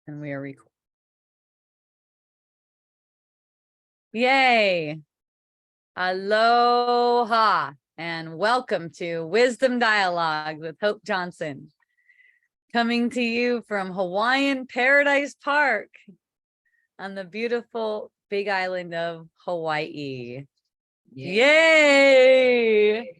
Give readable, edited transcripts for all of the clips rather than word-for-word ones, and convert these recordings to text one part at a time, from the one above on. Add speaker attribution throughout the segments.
Speaker 1: And we are recording. Yay. Aloha and welcome to Wisdom Dialogue with Hope Johnson. Coming to you from Hawaiian Paradise Park on the beautiful big island of Hawaii. Yay.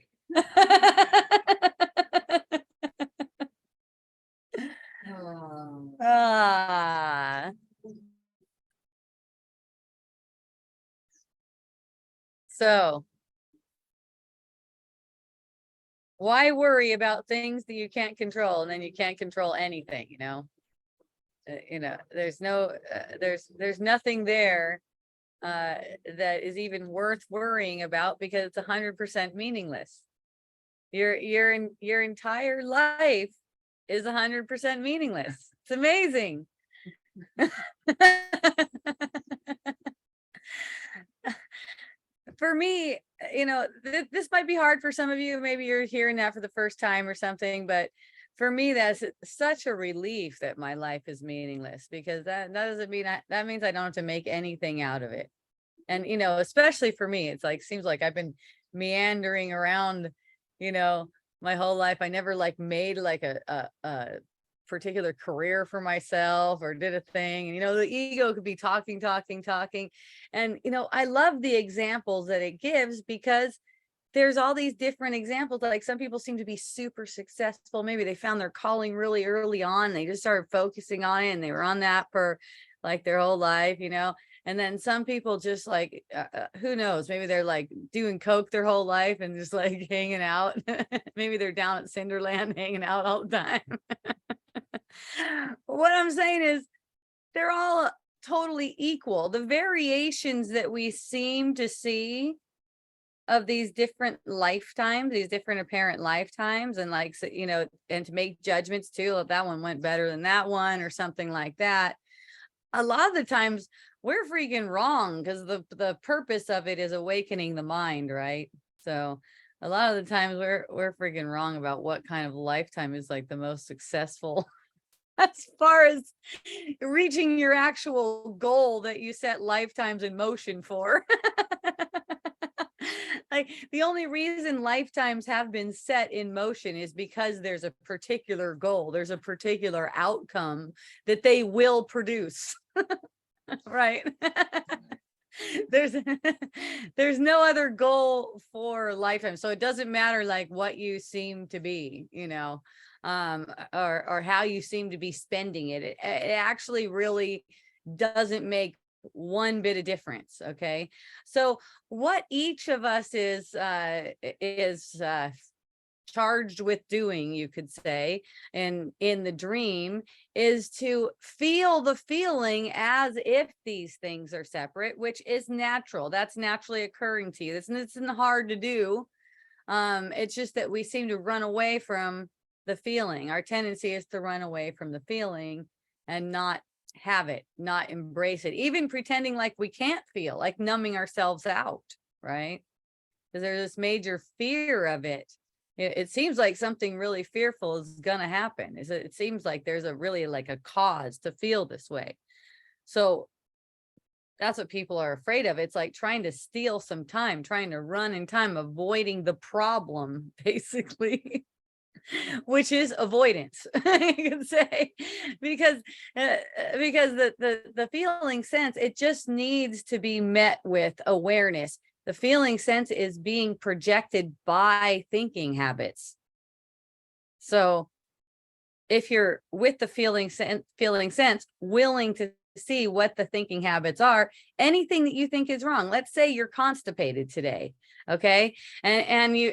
Speaker 1: So, why worry about things that you can't control, and then you can't control anything, there's nothing there that is even worth worrying about, because it's 100% meaningless. Your entire life is 100% meaningless. It's amazing. For me, this might be hard for some of you. Maybe you're hearing that for the first time or something, but for me, that's such a relief that my life is meaningless, because that doesn't mean that means I don't have to make anything out of it. And, especially for me, it's like, seems like I've been meandering around, my whole life. I never made a particular career for myself or did a thing. And, the ego could be talking. And, I love the examples that it gives, because there's all these different examples. Like, some people seem to be super successful. Maybe they found their calling really early on. They just started focusing on it, and they were on that for their whole life, And then some people just who knows, maybe they're doing coke their whole life and just hanging out. Maybe they're down at Cinderland hanging out all the time. What I'm saying is, they're all totally equal. The variations that we seem to see of these different lifetimes, these different apparent lifetimes, and and to make judgments too, if that one went better than that one or something like that. A lot of the times we're freaking wrong, because the purpose of it is awakening the mind, right? So a lot of the times we're freaking wrong about what kind of lifetime is the most successful as far as reaching your actual goal that you set lifetimes in motion for. The only reason lifetimes have been set in motion is because there's a particular goal, there's a particular outcome that they will produce. Right. There's no other goal for lifetime. So it doesn't matter what you seem to be, or how you seem to be spending it. It actually really doesn't make one bit of difference. Okay. So what each of us is charged with doing, you could say, in the dream, is to feel the feeling as if these things are separate, which is natural. That's naturally occurring to you. It's not hard to do. It's just that we seem to run away from the feeling. Our tendency is to run away from the feeling and not have it, not embrace it, even pretending like we can't feel, like numbing ourselves out, right? Because there's this major fear of it. It seems like something really fearful is going to happen. It seems like there's a really a cause to feel this way. So that's what people are afraid of. It's like trying to steal some time, trying to run in time, avoiding the problem, basically. Which is avoidance, you can say, because the feeling sense, it just needs to be met with awareness. The feeling sense is being projected by thinking habits. So if you're with the feeling sense, willing to see what the thinking habits are, anything that you think is wrong. Let's say you're constipated today, okay? And you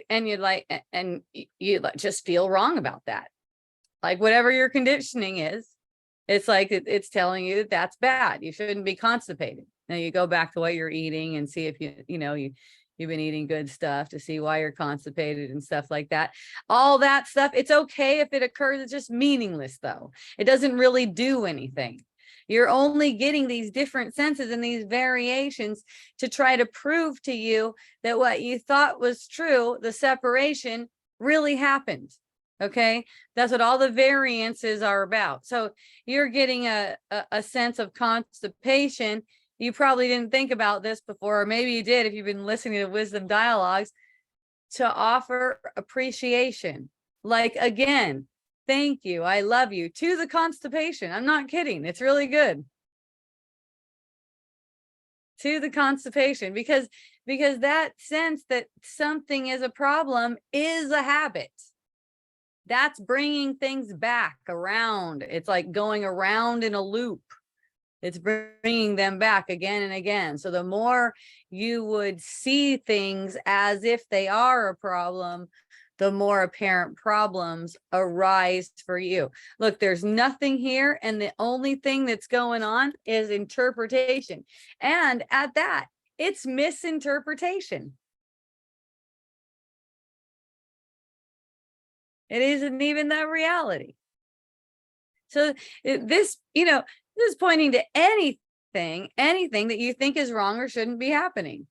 Speaker 1: just feel wrong about that. Whatever your conditioning is, it's it's telling you that's bad. You shouldn't be constipated. Now you go back to what you're eating and see if you've been eating good stuff, to see why you're constipated and stuff like that. All that stuff, it's okay if it occurs. It's just meaningless, though. It doesn't really do anything. You're only getting these different senses and these variations to try to prove to you that what you thought was true, the separation, really happened. Okay, that's what all the variances are about. So you're getting a sense of constipation. You probably didn't think about this before, or maybe you did if you've been listening to Wisdom Dialogues, to offer appreciation. Like, again, thank you, I love you, to the constipation. I'm not kidding. It's really good. To the constipation, because that sense that something is a problem is a habit. That's bringing things back around. It's like going around in a loop. It's bringing them back again and again. So the more you would see things as if they are a problem, the more apparent problems arise for you. Look, there's nothing here, and the only thing that's going on is interpretation. And at that, it's misinterpretation. It isn't even the reality. So this, this is pointing to anything that you think is wrong or shouldn't be happening.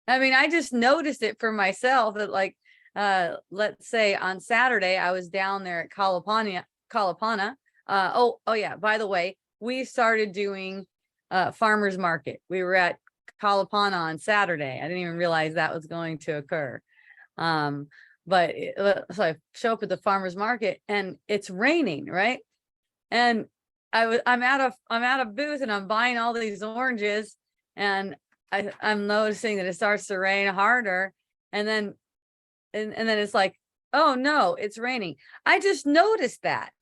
Speaker 1: I mean, I just noticed it for myself that, like, let's say on Saturday, I was down there at Kalapana. Oh yeah, by the way, we started doing farmers market. We were at Kalapana on Saturday. I didn't even realize that was going to occur. But so I show up at the farmers market and it's raining, right? And I'm at a booth and I'm buying all these oranges, and I'm noticing that it starts to rain harder, and then it's like, oh no, it's raining. I just noticed that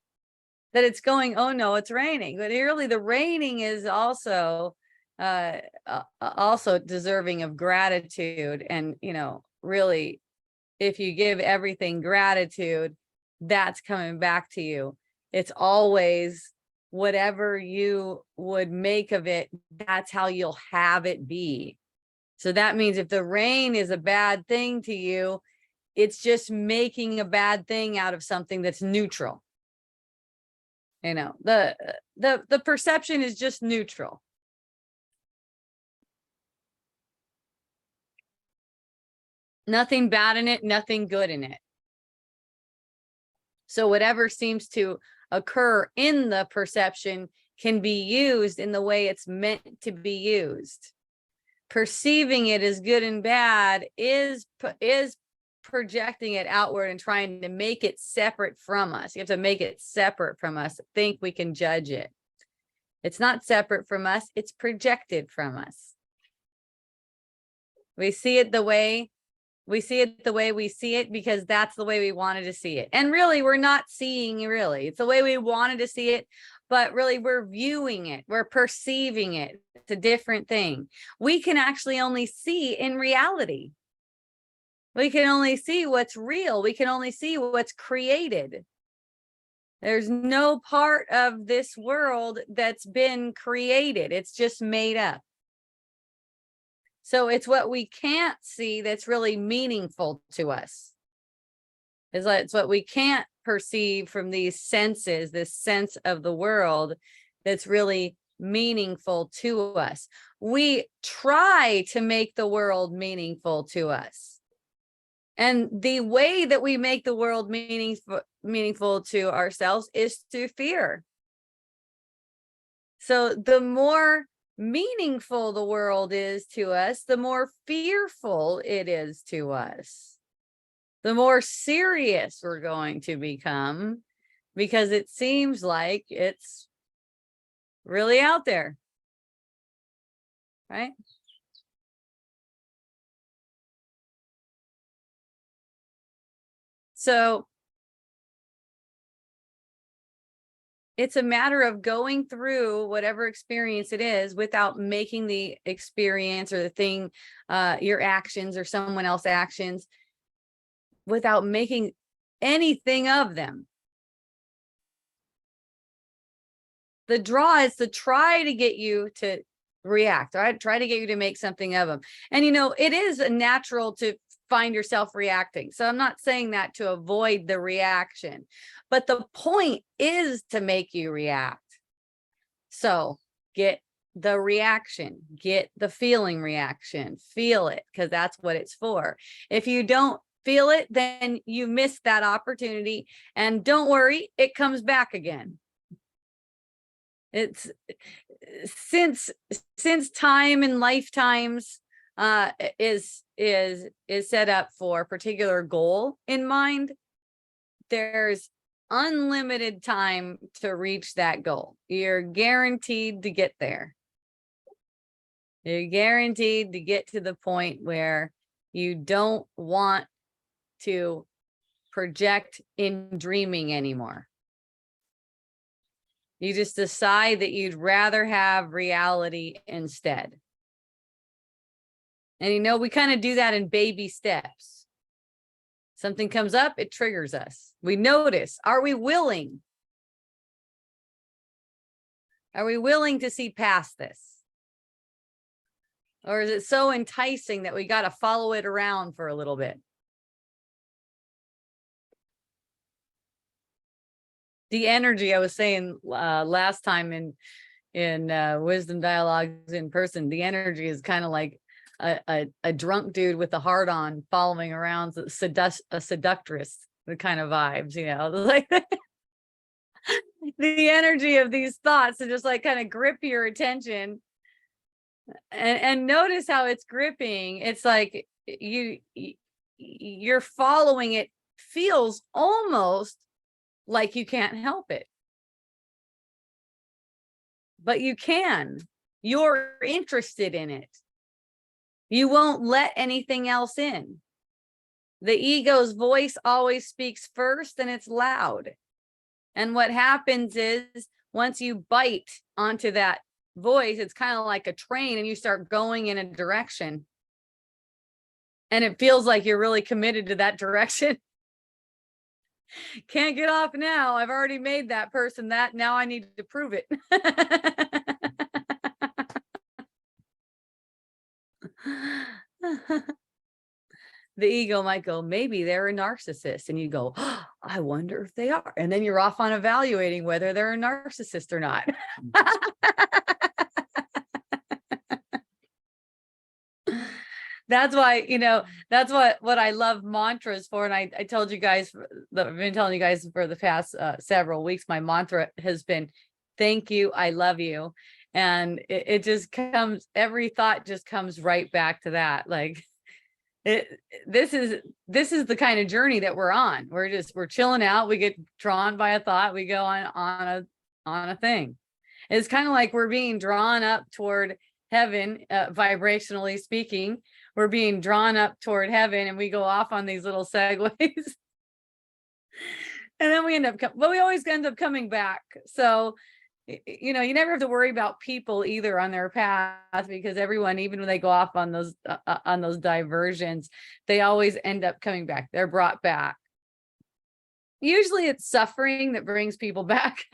Speaker 1: it's going, oh no, it's raining. But really the raining is also deserving of gratitude. And really, if you give everything gratitude, that's coming back to you. It's always whatever you would make of it, that's how you'll have it be. So that means if the rain is a bad thing to you, it's just making a bad thing out of something that's neutral. The perception is just neutral. Nothing bad in it, nothing good in it. So whatever seems to occur in the perception can be used in the way it's meant to be used. Perceiving it as good and bad is projecting it outward and trying to make it separate from us. You have to make it separate from us. Think we can judge it. It's not separate from us. It's projected from us. We see it the way we see it because that's the way we wanted to see it. And really, we're not seeing really. It's the way we wanted to see it, but really we're viewing it. We're perceiving it. It's a different thing. We can actually only see in reality. We can only see what's real. We can only see what's created. There's no part of this world that's been created. It's just made up. So it's what we can't see that's really meaningful to us. It's what we can't perceive from these senses, this sense of the world that's really meaningful to us. We try to make the world meaningful to us. And the way that we make the world meaningful to ourselves is through fear. So the more meaningful the world is to us, the more fearful it is to us. The more serious we're going to become, because it seems like it's really out there, right? So it's a matter of going through whatever experience it is without making the experience or the thing, your actions or someone else's actions, without making anything of them. The draw is to try to get you to react, right? Try to get you to make something of them. And it is natural to find yourself reacting. So I'm not saying that to avoid the reaction, but the point is to make you react. So get the reaction, get the feeling reaction, feel it, because that's what it's for. If you don't feel it, then you missed that opportunity. And don't worry, it comes back again. It's since time and lifetimes is set up for a particular goal in mind, there's unlimited time to reach that goal. You're guaranteed to get there. You're guaranteed to get to the point where you don't want to project in dreaming anymore. You just decide that you'd rather have reality instead. And you know, we kind of do that in baby steps. Something comes up, it triggers us. We notice, are we willing? Are we willing to see past this? Or is it so enticing that we got to follow it around for a little bit? The energy I was saying last time in Wisdom Dialogues in person, the energy is kind of like a drunk dude with a heart on following around a seductress, the kind of vibes, you know, like the energy of these thoughts to just like kind of grip your attention and notice how it's gripping. It's like you're following it, feels almost like you can't help it, but you can. You're interested in it. You won't let anything else in. The ego's voice always speaks first, and it's loud. And what happens is once you bite onto that voice, it's kind of like a train, and you start going in a direction. And it feels like you're really committed to that direction. Can't get off now. I've already made that person that. Now I need to prove it. The ego might go, maybe they're a narcissist. And you go, oh, I wonder if they are. And then you're off on evaluating whether they're a narcissist or not. That's why, you know, that's what I love mantras for. And I told you guys, I've been telling you guys for the past several weeks, my mantra has been, thank you, I love you. And it just comes, every thought just comes right back to that. Like this is the kind of journey that we're on. We're chilling out. We get drawn by a thought. We go on a thing. It's kind of like we're being drawn up toward heaven, vibrationally speaking. We're being drawn up toward heaven, and we go off on these little segues. And then we end up, but we always end up coming back. So, you know, you never have to worry about people either on their path, because everyone, even when they go off on those diversions, they always end up coming back. They're brought back. Usually it's suffering that brings people back.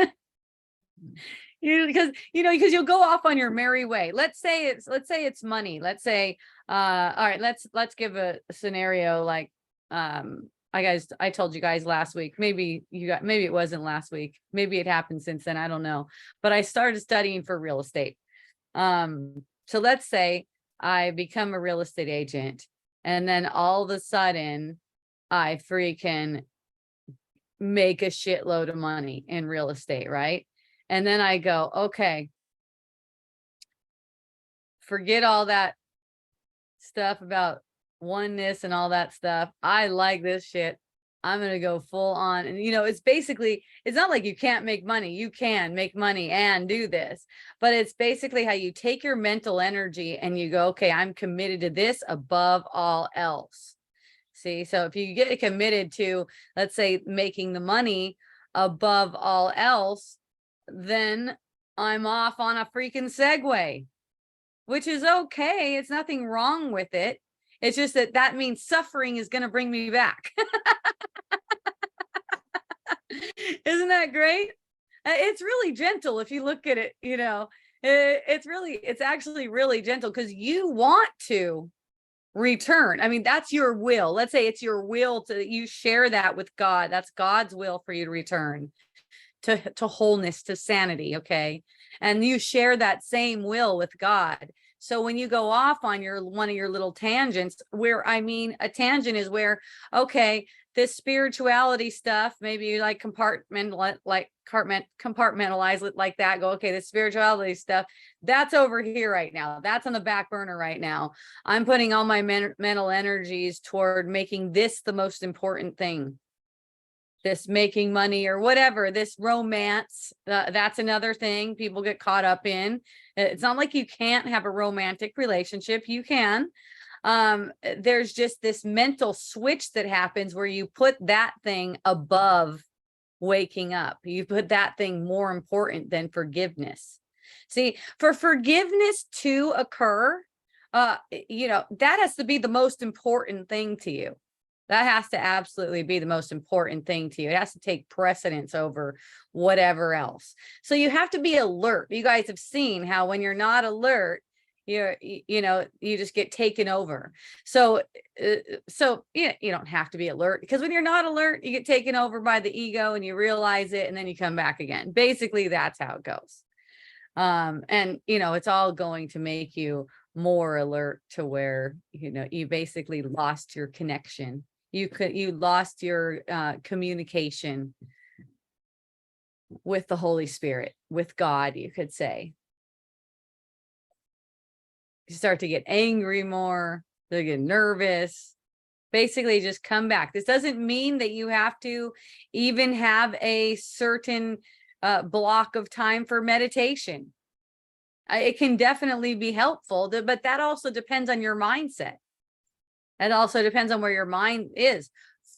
Speaker 1: Because you'll go off on your merry way. Let's say it's money. Let's say, all right, let's give a scenario like, I told you guys last week, maybe it wasn't last week. Maybe it happened since then. I don't know, but I started studying for real estate. So let's say I become a real estate agent, and then all of a sudden I freaking make a shitload of money in real estate, right? And then I go, okay, forget all that stuff about oneness and all that stuff. I like this shit. I'm going to go full on. And, you know, it's basically, it's not like you can't make money. You can make money and do this, but it's basically how you take your mental energy and you go, okay, I'm committed to this above all else. See, so if you get committed to, let's say, making the money above all else, then I'm off on a freaking segue, which is okay. It's nothing wrong with it. It's just that means suffering is going to bring me back. Isn't that great? It's really gentle if you look at it, you know, it's actually really gentle, because you want to return. I mean, that's your will. Let's say it's your will you share that with God. That's God's will for you to return to wholeness, to sanity. Okay. And you share that same will with God. So when you go off on one of your little tangents, where I mean a tangent is where, okay, this spirituality stuff, maybe you like compartmentalize it like that. Go, okay, this spirituality stuff, that's over here right now. That's on the back burner right now. I'm putting all my mental energies toward making this the most important thing. This making money or whatever, this romance, that's another thing people get caught up in. It's not like you can't have a romantic relationship. You can. There's just this mental switch that happens where you put that thing above waking up. You put that thing more important than forgiveness. See, for forgiveness to occur, that has to be the most important thing to you. That has to absolutely be the most important thing to you. It has to take precedence over whatever else. So you have to be alert. You guys have seen how when you're not alert, you just get taken over. So you don't have to be alert, because when you're not alert, you get taken over by the ego and you realize it and then you come back again. Basically, that's how it goes. And it's all going to make you more alert to where, you basically lost your connection. You lost your communication with the Holy Spirit, with God, you could say. You start to get angry more, to get nervous. Basically, just come back. This doesn't mean that you have to even have a certain block of time for meditation. It can definitely be helpful, but that also depends on your mindset. It also depends on where your mind is.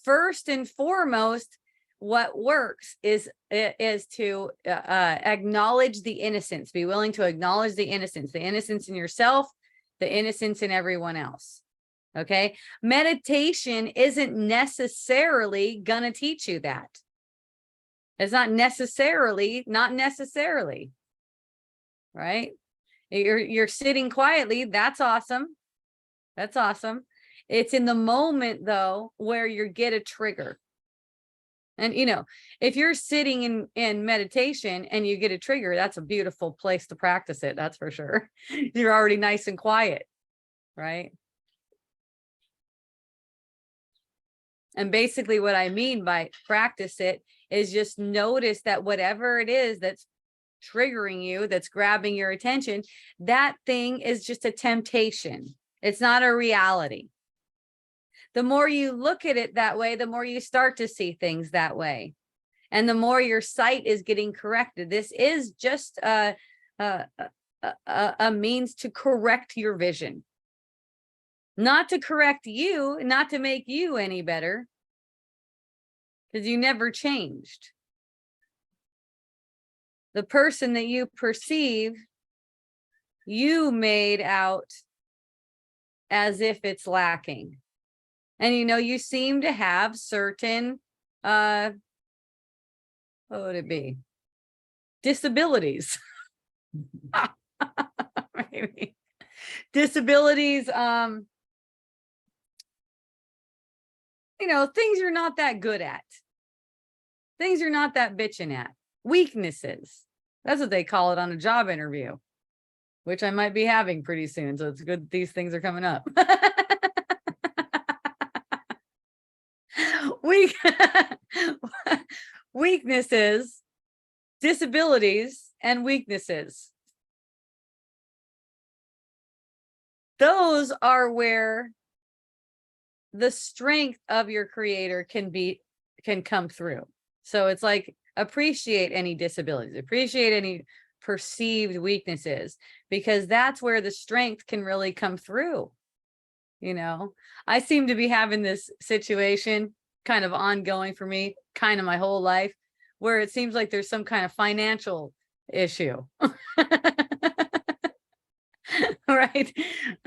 Speaker 1: First and foremost, what works is to acknowledge the innocence. Be willing to acknowledge the innocence in yourself, the innocence in everyone else. Okay. Meditation isn't necessarily going to teach you that. It's not necessarily, right? You're sitting quietly. That's awesome. That's awesome. It's in the moment, though, where you get a trigger. And, if you're sitting in meditation and you get a trigger, that's a beautiful place to practice it. That's for sure. You're already nice and quiet, right? And basically what I mean by practice it is just notice that whatever it is that's triggering you, that's grabbing your attention, that thing is just a temptation. It's not a reality. The more you look at it that way, the more you start to see things that way. And the more your sight is getting corrected. This is just a means to correct your vision. Not to correct you, not to make you any better, because you never changed. The person that you perceive, you made out as if it's lacking. And you seem to have certain what would it be? Disabilities. Maybe. Disabilities, things you're not that good at. Things you're not that bitching at. Weaknesses. That's what they call it on a job interview, which I might be having pretty soon. So it's good these things are coming up. Weaknesses, disabilities, and weaknesses. Those are where the strength of your creator can come through. So it's like, appreciate any disabilities, appreciate any perceived weaknesses, because that's where the strength can really come through. I seem to be having this situation kind of ongoing for me, kind of my whole life, where it seems like there's some kind of financial issue. Right.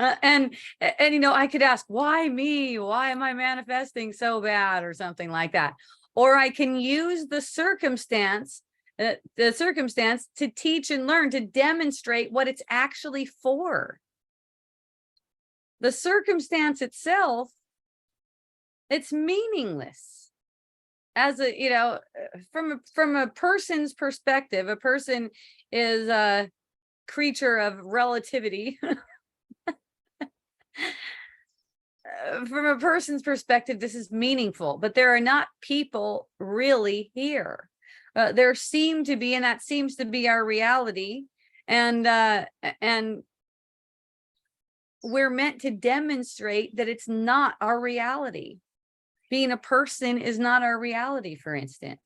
Speaker 1: And I could ask, why me? Why am I manifesting so bad, or something like that? Or I can use the circumstance to teach and learn, to demonstrate what it's actually for. The circumstance itself, it's meaningless. As from a person's perspective, a person is a creature of relativity. from a person's perspective, this is meaningful, but there are not people really here. There seem to be, and that seems to be our reality. And we're meant to demonstrate that it's not our reality. Being a person is not our reality, for instance.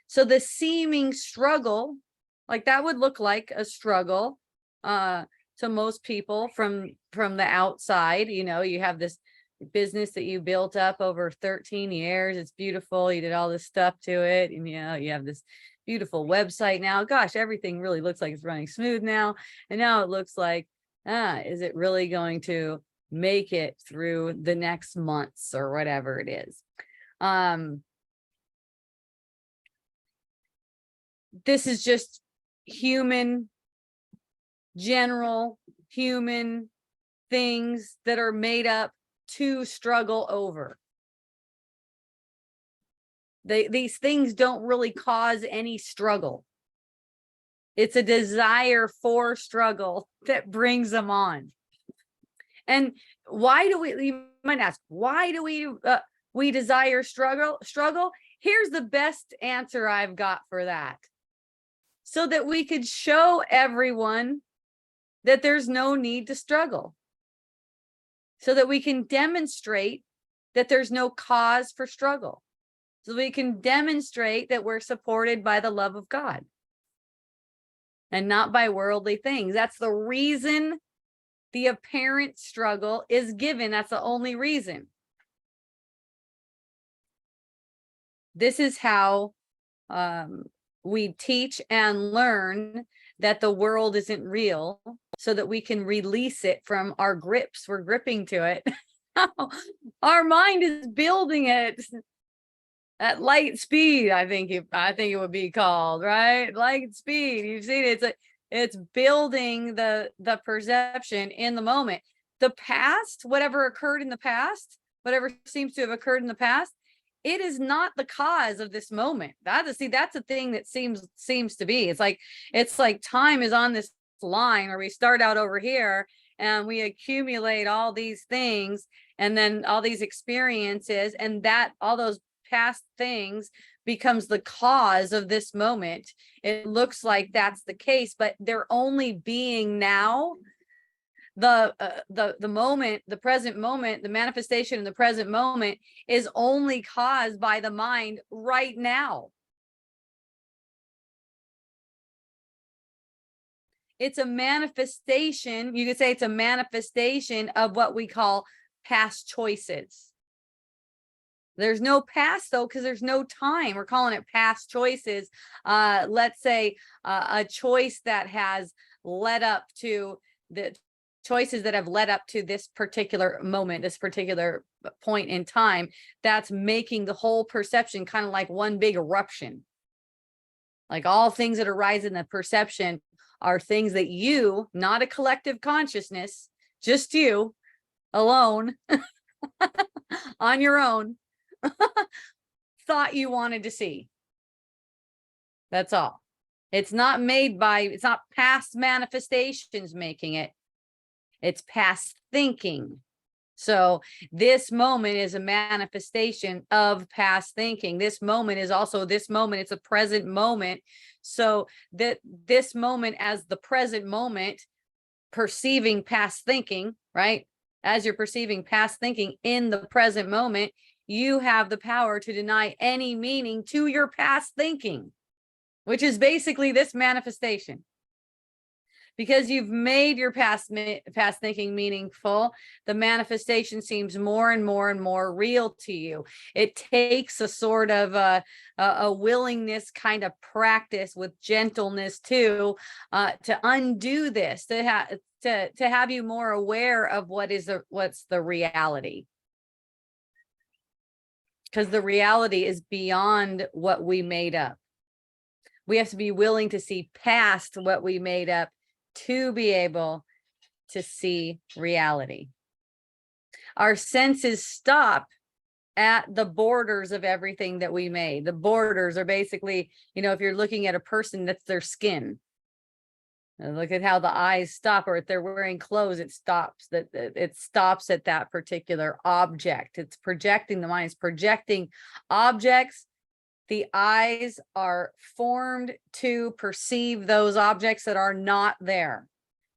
Speaker 1: So the seeming struggle, like that would look like a struggle to most people from the outside. You know, you have this business that you built up over 13 years. It's beautiful. You did all this stuff to it. And, you know, you have this beautiful website now. Gosh, everything really looks like it's running smooth now. And now it looks like, is it really going to make it through the next months or whatever it is? This is just general human things that are made up to struggle over. These things don't really cause any struggle. It's a desire for struggle that brings them on. And why do we, you might ask, why do we desire struggle? Here's the best answer I've got for that. So that we could show everyone that there's no need to struggle. So that we can demonstrate that there's no cause for struggle. So we can demonstrate that we're supported by the love of God and not by worldly things. That's the reason the apparent struggle is given. That's the only reason. This is how we teach and learn that the world isn't real, so that we can release it from our grips. We're gripping to it. Our mind is building it at light speed. I think it would be called, right? Light speed. You've seen it. It's building the perception in the moment. The past, whatever occurred in the past, whatever seems to have occurred in the past, it is not the cause of this moment. That's the thing that seems to be. It's like time is on this line where we start out over here and we accumulate all these things and then all these experiences, and that all those past things becomes the cause of this moment. It looks like that's the case, but they're only being now. The moment, the present moment, the manifestation in the present moment is only caused by the mind right now. It's a manifestation. You could say it's a manifestation of what we call past choices. There's no past though, because there's no time. We're calling it past choices. Let's say a choice that has led up to the choices that have led up to this particular moment, this particular point in time, that's making the whole perception kind of like one big eruption. Like all things that arise in the perception are things that you, not a collective consciousness, just you alone on your own, thought you wanted to see. That's all. It's not past manifestations making it. It's past thinking. So this moment is a manifestation of past thinking. This moment is also this moment. It's a present moment. So that this moment as the present moment, perceiving past thinking, right? As you're perceiving past thinking in the present moment, you have the power to deny any meaning to your past thinking, which is basically this manifestation. Because you've made your past thinking meaningful, the manifestation seems more and more and more real to you. It takes a sort of a willingness kind of practice with gentleness to undo this, to have you more aware of what's the reality. Because the reality is beyond what we made up. We have to be willing to see past what we made up to be able to see reality. Our senses stop at the borders of everything that we made. The borders are basically, if you're looking at a person, that's their skin. And look at how the eyes stop, or if they're wearing clothes, it stops. It stops at that particular object. It's projecting, the mind is projecting objects. The eyes are formed to perceive those objects that are not there.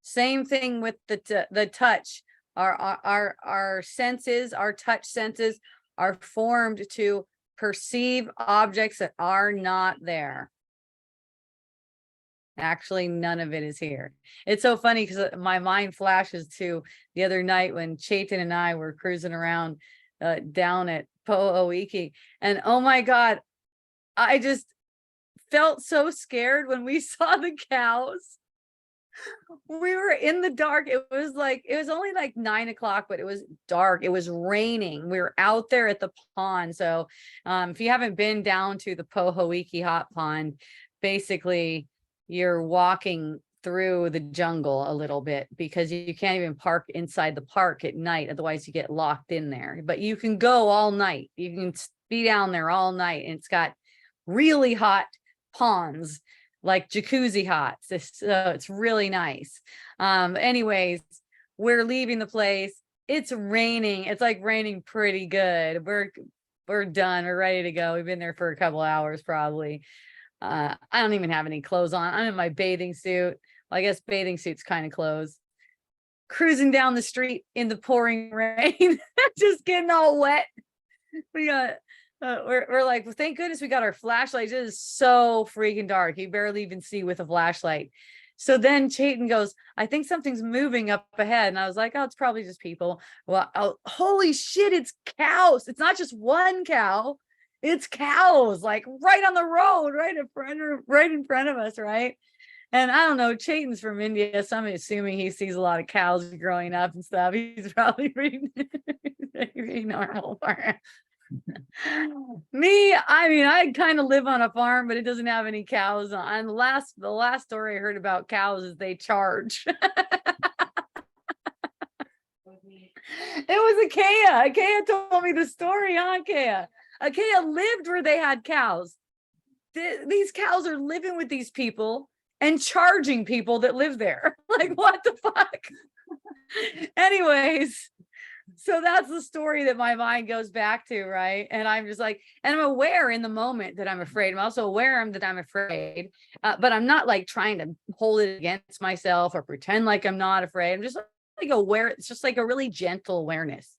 Speaker 1: Same thing with the touch. Our senses, our touch senses are formed to perceive objects that are not there. Actually, none of it is here. It's so funny because my mind flashes to the other night when Chaitan and I were cruising around down at Pohoiki, and oh my God, I just felt so scared when we saw the cows. We were in the dark. It was only like 9 o'clock, but it was dark. It was raining. We were out there at the pond. So if you haven't been down to the Pohoiki Hot Pond, basically you're walking through the jungle a little bit because you can't even park inside the park at night. Otherwise you get locked in there, but you can go all night. You can be down there all night, and it's got really hot ponds, like jacuzzi hot. So it's really nice. Anyways, we're leaving the place. It's raining. It's like raining pretty good. We're done. We're ready to go. We've been there for a couple hours probably. I don't even have any clothes on. I'm in my bathing suit. Well, I guess bathing suit's kind of clothes. Cruising down the street in the pouring rain, just getting all wet. We got we're like, well, thank goodness we got our flashlights. It is so freaking dark. You barely even see with a flashlight. So then Chaitan goes, I think something's moving up ahead. And I was like, oh, it's probably just people. Well, oh, holy shit, it's cows. It's not just one cow. It's cows, like right on the road, right in front of us, right? And I don't know, Chaitan's from India, so I'm assuming he sees a lot of cows growing up and stuff. He's probably pretty normal for him. Me, I mean, I kind of live on a farm, but it doesn't have any cows on. The last story I heard about cows is they charge. It was Achaia. Achaia told me the story on Achaia. Achaia lived where they had cows. These cows are living with these people and charging people that live there. Like, what the fuck? Anyways, so that's the story that my mind goes back to, right? And I'm just like, and I'm aware in the moment that I'm afraid. I'm also aware that I'm afraid, but I'm not like trying to hold it against myself or pretend like I'm not afraid. I'm just like aware. It's just like a really gentle awareness.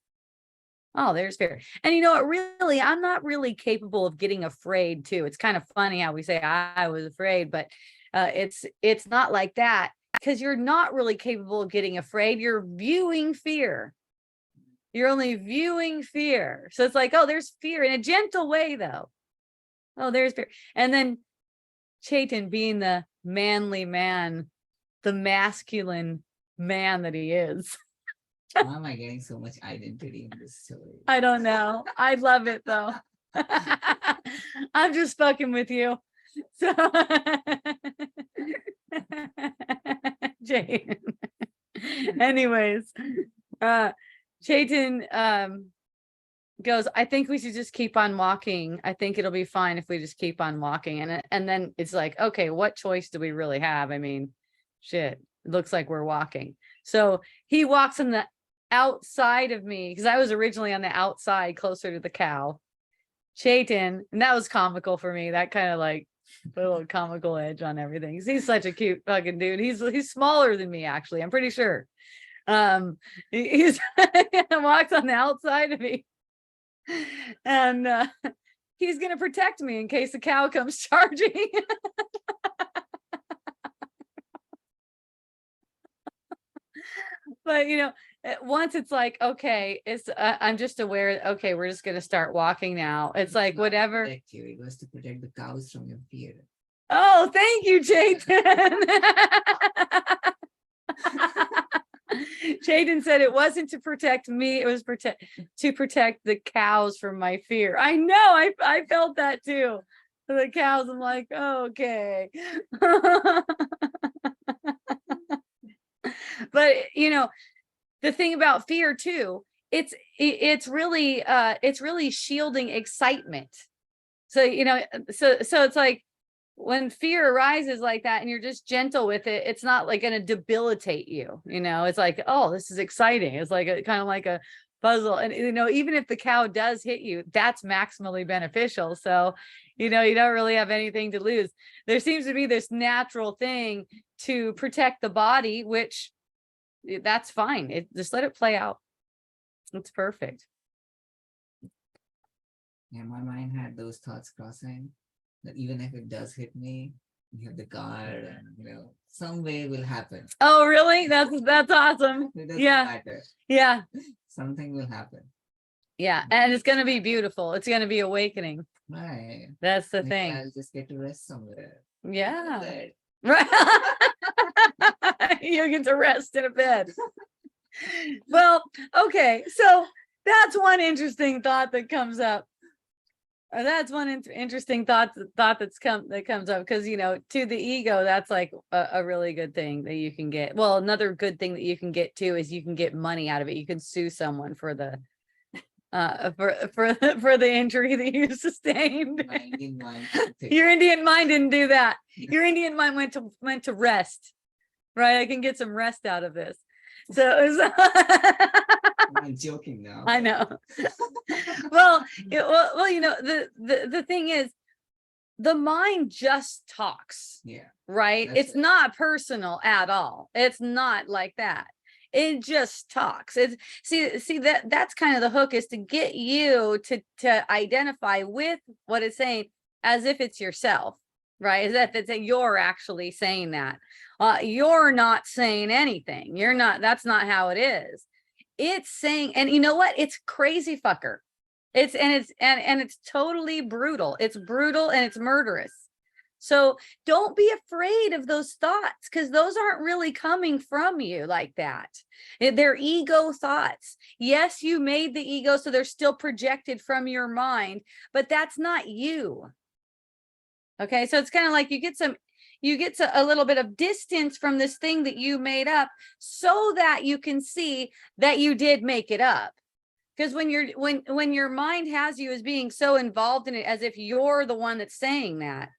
Speaker 1: Oh, there's fear. And you know what, really, I'm not really capable of getting afraid too. It's kind of funny how we say I was afraid, but it's not like that, because you're not really capable of getting afraid. You're viewing fear. You're only viewing fear. So it's like, oh, there's fear in a gentle way though. Oh, there's fear. And then Chaitan, being the manly man, the masculine man that he is.
Speaker 2: Why am I getting so much identity in this story?
Speaker 1: I don't know. I love it though. I'm just fucking with you. So Jane. Anyways, Chaitan goes, I think we should just keep on walking. I think it'll be fine if we just keep on walking. And then it's like, okay, what choice do we really have? I mean, shit, it looks like we're walking. So he walks on the outside of me, because I was originally on the outside closer to the cow. Chaitan, and that was comical for me. That kind of like put a little comical edge on everything. He's such a cute fucking dude. He's smaller than me, actually. I'm pretty sure. He's walks on the outside of me, and he's gonna protect me in case the cow comes charging. But you know, once it's like, okay, it's I'm just aware, okay, we're just gonna start walking now. It's like whatever.
Speaker 2: It was to protect the cows from your fear.
Speaker 1: Oh, thank you, Chaitan. Chaitan said it wasn't to protect me, it was to protect the cows from my fear. I know, I felt that too. The cows, I'm like, okay. But you know, the thing about fear too, it's really shielding excitement. So you know, so it's like when fear arises like that and you're just gentle with it, it's not like going to debilitate you. It's like, oh, this is exciting. It's like a kind of like a puzzle. And, even if the cow does hit you, that's maximally beneficial. So, you don't really have anything to lose. There seems to be this natural thing to protect the body, which that's fine. Just let it play out. It's perfect.
Speaker 2: Yeah, my mind had those thoughts crossing that even if it does hit me, you have the guard, and some way it will happen.
Speaker 1: Oh, really? That's awesome.
Speaker 2: It doesn't
Speaker 1: Yeah.
Speaker 2: matter.
Speaker 1: Yeah.
Speaker 2: Something will happen.
Speaker 1: Yeah. And it's going to be beautiful. It's going to be awakening.
Speaker 2: Right.
Speaker 1: That's the
Speaker 2: Maybe
Speaker 1: thing.
Speaker 2: I'll just get to rest somewhere.
Speaker 1: Yeah.
Speaker 2: Bed.
Speaker 1: Right. You get to rest in a bed. Well, okay. So that's one interesting thought that comes up. That's one interesting thought that comes up, because to the ego, that's like a really good thing that you can get. Well, another good thing that you can get too is you can get money out of it. You can sue someone for the for the injury that you sustained.
Speaker 2: My Indian mind.
Speaker 1: Your Indian mind didn't do that. Your Indian mind went to rest. Right? I can get some rest out of this. So
Speaker 2: I'm joking now.
Speaker 1: I know. Well, the thing is, the mind just talks.
Speaker 2: Yeah.
Speaker 1: Right?
Speaker 2: That's
Speaker 1: It's
Speaker 2: right.
Speaker 1: not personal at all. It's not like that. It just talks. It's see that's kind of the hook, is to get you to identify with what it's saying as if it's yourself, right? As if it's you're actually saying that. You're not saying anything. You're not. That's not how it is. It's saying, and you know what? It's crazy fucker. It's totally brutal. It's brutal and it's murderous. So don't be afraid of those thoughts, because those aren't really coming from you like that. They're ego thoughts. Yes, you made the ego, so they're still projected from your mind, but that's not you. Okay, so it's kind of like you get a little bit of distance from this thing that you made up, so that you can see that you did make it up. Because when your mind has you as being so involved in it, as if you're the one that's saying that,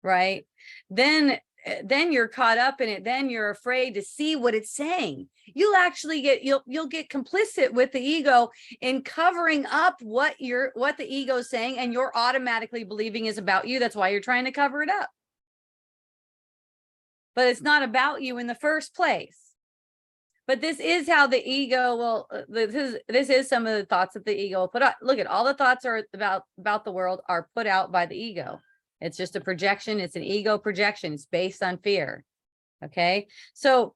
Speaker 1: right? Then you're caught up in it. Then you're afraid to see what it's saying. You'll actually you'll get complicit with the ego in covering up what the ego is saying, and you're automatically believing is about you. That's why you're trying to cover it up. But it's not about you in the first place. But this is how the ego will. This is some of the thoughts that the ego will put out. Look at all the thoughts are about the world are put out by the ego. It's just a projection. It's an ego projection. It's based on fear. Okay. So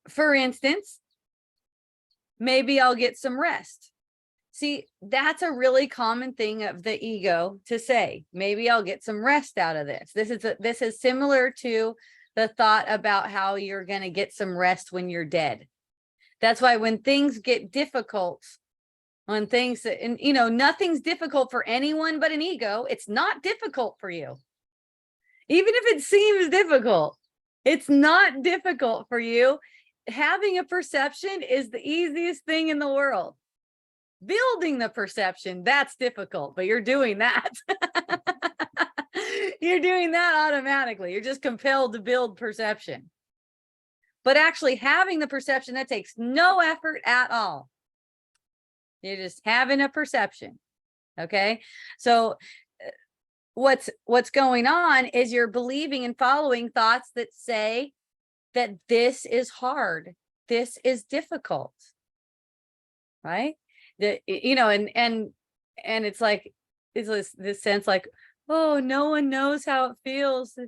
Speaker 1: for instance, maybe I'll get some rest. See, that's a really common thing of the ego to say. Maybe I'll get some rest out of this. This is similar to the thought about how you're going to get some rest when you're dead. That's why when things get difficult, and nothing's difficult for anyone but an ego. It's not difficult for you. Even if it seems difficult, it's not difficult for you. Having a perception is the easiest thing in the world. Building the perception, that's difficult, but you're doing that. You're doing that automatically. You're just compelled to build perception. But actually having the perception, that takes no effort at all. You're just having a perception. Okay. So what's going on is you're believing and following thoughts that say that this is hard. This is difficult. Right. And it's like, it's this sense like, oh, no one knows how it feels to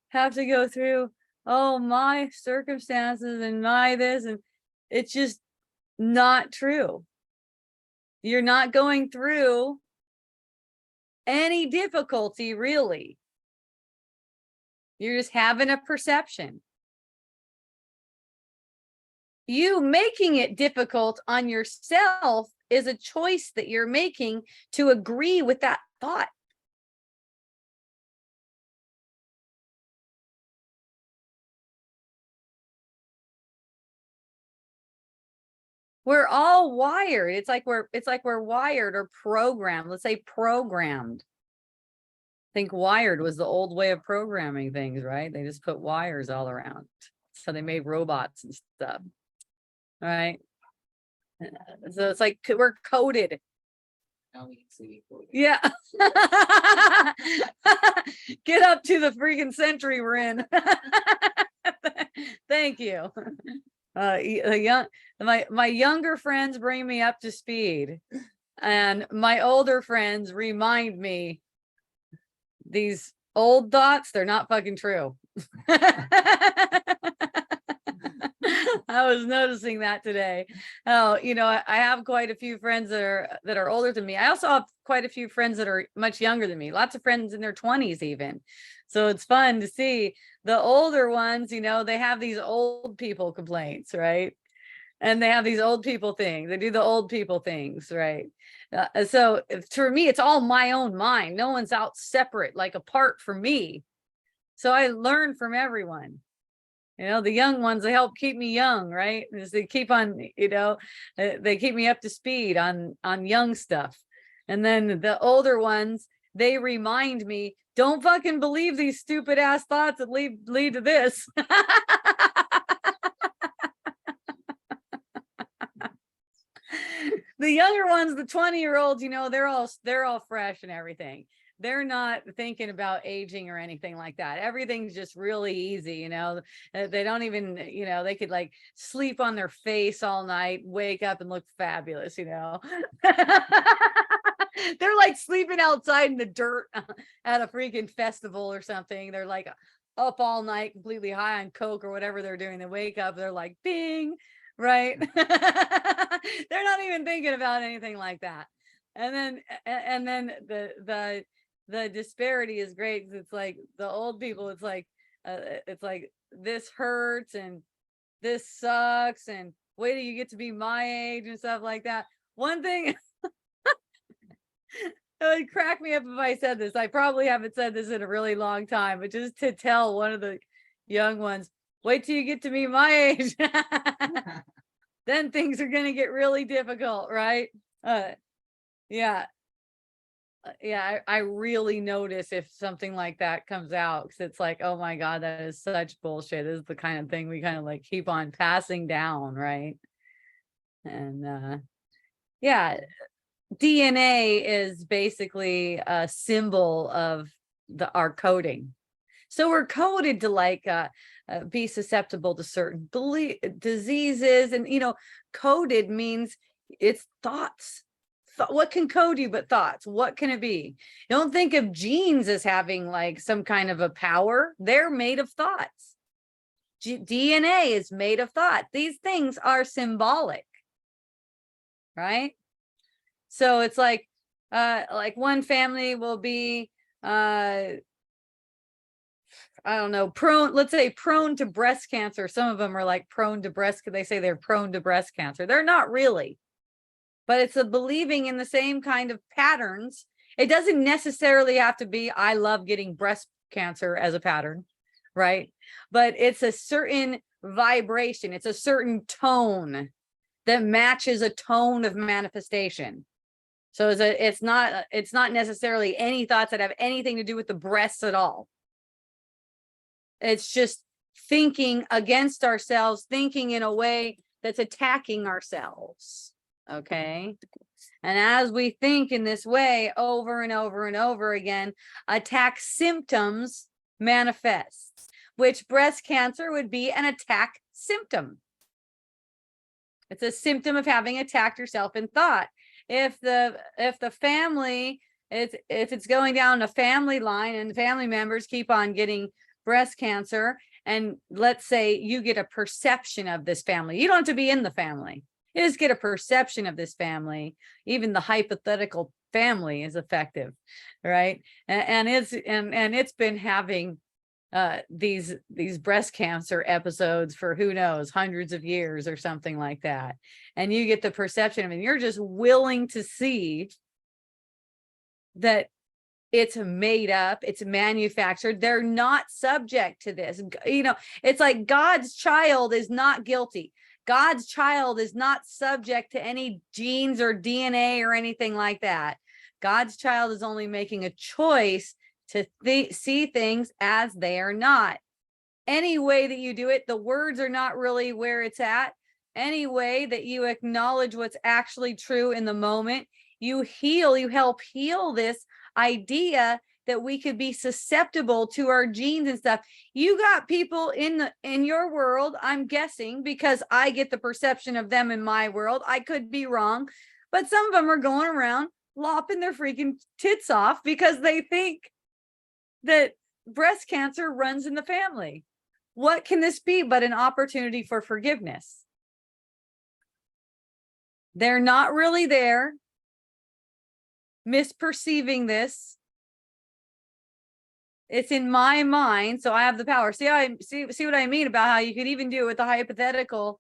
Speaker 1: have to go through, oh, my circumstances and my this, and it's just not true. You're not going through any difficulty, really. You're just having a perception. You making it difficult on yourself is a choice that you're making to agree with that thought. We're all wired. It's like we're wired or programmed. Let's say programmed. think wired was the old way of programming things, right? They just put wires all around. So they made robots and stuff, right? So it's like we're coded.
Speaker 2: Now we can see coding.
Speaker 1: Yeah. Get up to the freaking century we're in. Thank you. My younger friends bring me up to speed, and my older friends remind me these old thoughts, they're not fucking true. I was noticing that today. Oh, I have quite a few friends that are older than me. I also have quite a few friends that are much younger than me. Lots of friends in their 20s even. So it's fun to see the older ones, they have these old people complaints, right? And they have these old people things. They do the old people things, right? So for me, it's all my own mind. No one's out separate, like apart from me. So I learn from everyone. The young ones, they help keep me young, right? As they keep on, they keep me up to speed on young stuff. And then the older ones, they remind me, don't fucking believe these stupid ass thoughts that lead to this. The younger ones, the 20-year-olds, they're all fresh and everything. They're not thinking about aging or anything like that. Everything's just really easy, They don't even, they could like sleep on their face all night, wake up and look fabulous, They're like sleeping outside in the dirt at a freaking festival or something. They're like up all night, completely high on coke or whatever they're doing. They wake up, they're like, bing, right? They're not even thinking about anything like that. And then the disparity is great, because it's like the old people, it's like this hurts and this sucks and wait till you get to be my age and stuff like that. One thing it would crack me up if I said this. I probably haven't said this in a really long time, but just to tell one of the young ones, wait till you get to be my age. Then things are going to get really difficult, right? Yeah. I really notice if something like that comes out, because it's like, oh my God, that is such bullshit. This is the kind of thing we kind of like keep on passing down, right? And yeah, DNA is basically a symbol of our coding. So we're coded to like be susceptible to certain diseases, and coded means it's thoughts. What can code you but thoughts? What can it be? Don't think of genes as having like some kind of a power. They're made of thoughts. DNA is made of thought. These things are symbolic, right? So it's like one family will be I don't know, let's say prone to breast cancer. Some of them are like prone to breast, they say they're prone to breast cancer. They're not really, but it's a believing in the same kind of patterns. It doesn't necessarily have to be, I love getting breast cancer as a pattern, right? But it's a certain vibration. It's a certain tone that matches a tone of manifestation. So it's not necessarily any thoughts that have anything to do with the breasts at all. It's just thinking against ourselves, thinking in a way that's attacking ourselves. Okay. And as we think in this way over and over and over again, attack symptoms manifests, which breast cancer would be an attack symptom. It's a symptom of having attacked yourself in thought. If the family, if it's going down a family line and family members keep on getting breast cancer, and let's say you get a perception of this family, you don't have to be in the family, you just get a perception of this family. Even the hypothetical family is effective, right? And it's been having these breast cancer episodes for who knows, hundreds of years or something like that. And you get the perception of it, and you're just willing to see that it's made up, it's manufactured. They're not subject to this. It's like God's child is not guilty. God's child is not subject to any genes or DNA or anything like that. God's child is only making a choice to see things as they are not. Any way that you do it, the words are not really where it's at. Any way that you acknowledge what's actually true in the moment, you help heal this idea that we could be susceptible to our genes and stuff. You got people in your world, I'm guessing, because I get the perception of them in my world. I could be wrong, but some of them are going around lopping their freaking tits off because they think that breast cancer runs in the family. What can this be but an opportunity for forgiveness? They're not really there, misperceiving this. It's in my mind, so I have the power. See what I mean about how you could even do it with a hypothetical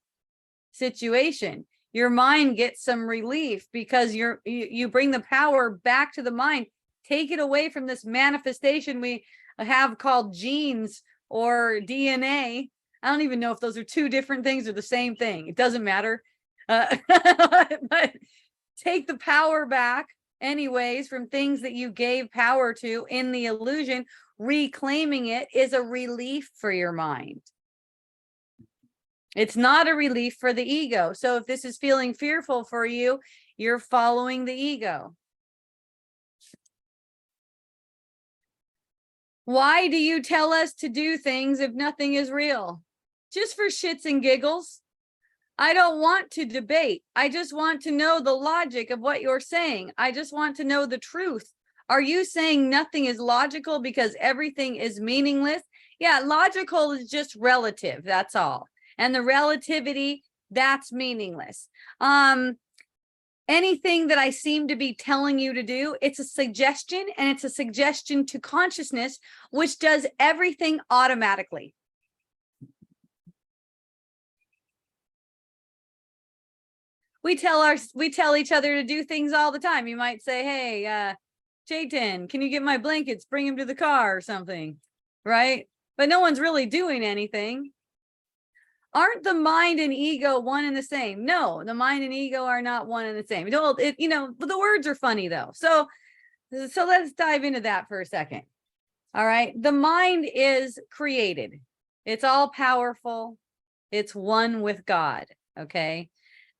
Speaker 1: situation. Your mind gets some relief because you bring the power back to the mind. Take it away from this manifestation we have called genes or DNA. I don't even know if those are two different things or the same thing. It doesn't matter. But take the power back anyways from things that you gave power to in the illusion. Reclaiming it is a relief for your mind. It's not a relief for the ego. So if this is feeling fearful for you, you're following the ego. Why do you tell us to do things if nothing is real? Just for shits and giggles. I don't want to debate. I just want to know the logic of what you're saying. I just want to know the truth. Are you saying nothing is logical because everything is meaningless? Yeah, logical is just relative. That's all. And the relativity, that's meaningless. Anything that I seem to be telling you to do, it's a suggestion, and it's a suggestion to consciousness, which does everything automatically. We tell each other to do things all the time. You might say, hey, Jayton, can you get my blankets, bring him to the car or something, right? But no one's really doing anything. Aren't the mind and ego one and the same? No, the mind and ego are not one and the same. The words are funny though. So let's dive into that for a second. All right. The mind is created. It's all powerful. It's one with God. Okay.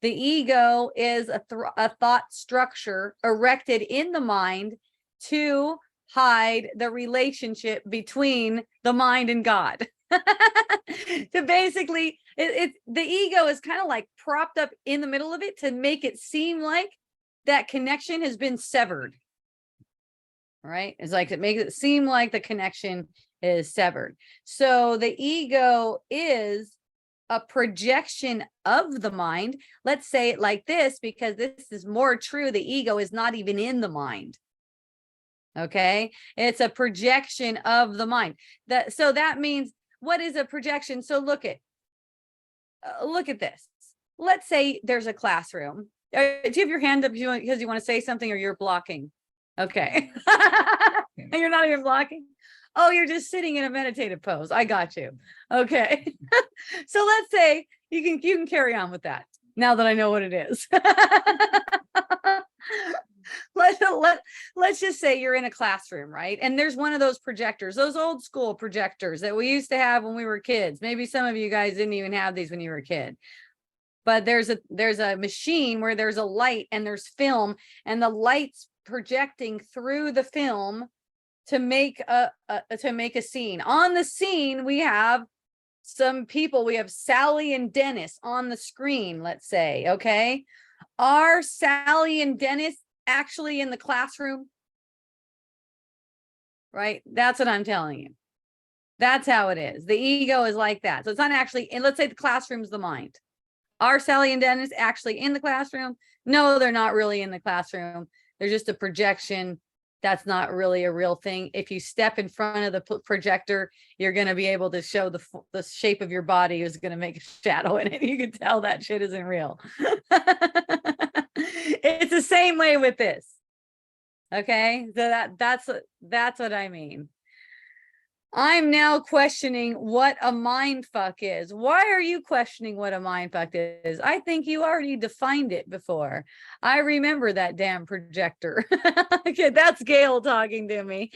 Speaker 1: The ego is a thought structure erected in the mind to hide the relationship between the mind and God. To basically, the ego is kind of like propped up in the middle of it to make it seem like that connection has been severed. All right. It's like it makes it seem like the connection is severed. So the ego is a projection of the mind. Let's say it like this, because this is more true. The ego is not even in the mind. Okay. It's a projection of the mind. So that means, what is a projection? So look at this. Let's say there's a classroom. Do you have your hand up because you want to say something, or you're blocking? Okay. And you're not even blocking? Oh, you're just sitting in a meditative pose. I got you. Okay. So let's say you can carry on with that now that I know what it is. Let's just say you're in a classroom, right? And there's one of those projectors, those old school projectors that we used to have when we were kids. Maybe some of you guys didn't even have these when you were a kid. But there's a machine where there's a light and there's film, and the light's projecting through the film to make a scene. On the scene, we have some people. We have Sally and Dennis on the screen, let's say. Okay. Are Sally and Dennis actually in the classroom? Right? That's what I'm telling you. That's how it is. The ego is like that. So it's not actually, and let's say the classroom's the mind. Are Sally and Dennis actually in the classroom? No, they're not really in the classroom. They're just a projection. That's not really a real thing. If you step in front of the projector, you're going to be able to show the shape of your body is going to make a shadow in it. You can tell that shit isn't real. It's the same way with this. Okay. So that's what I mean. I'm now questioning what a mind fuck is. Why are you questioning what a mind fuck is? I think you already defined it before. I remember that damn projector. Okay, that's Gail talking to me.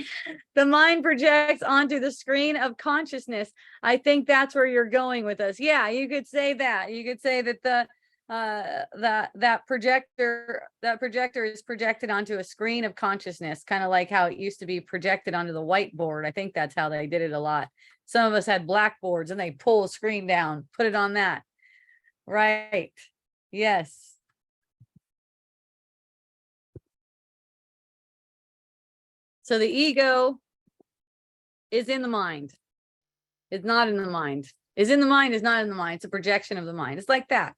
Speaker 1: The mind projects onto the screen of consciousness. I think that's where you're going with us. Yeah, you could say that. You could say that that projector is projected onto a screen of consciousness, kind of like how it used to be projected onto the whiteboard. I think that's how they did it a lot. Some of us had blackboards and they pull a screen down, put it on that. Right. Yes. So the ego is in the mind. It's not in the mind. Is in the mind, is not in the mind. It's a projection of the mind. It's like that.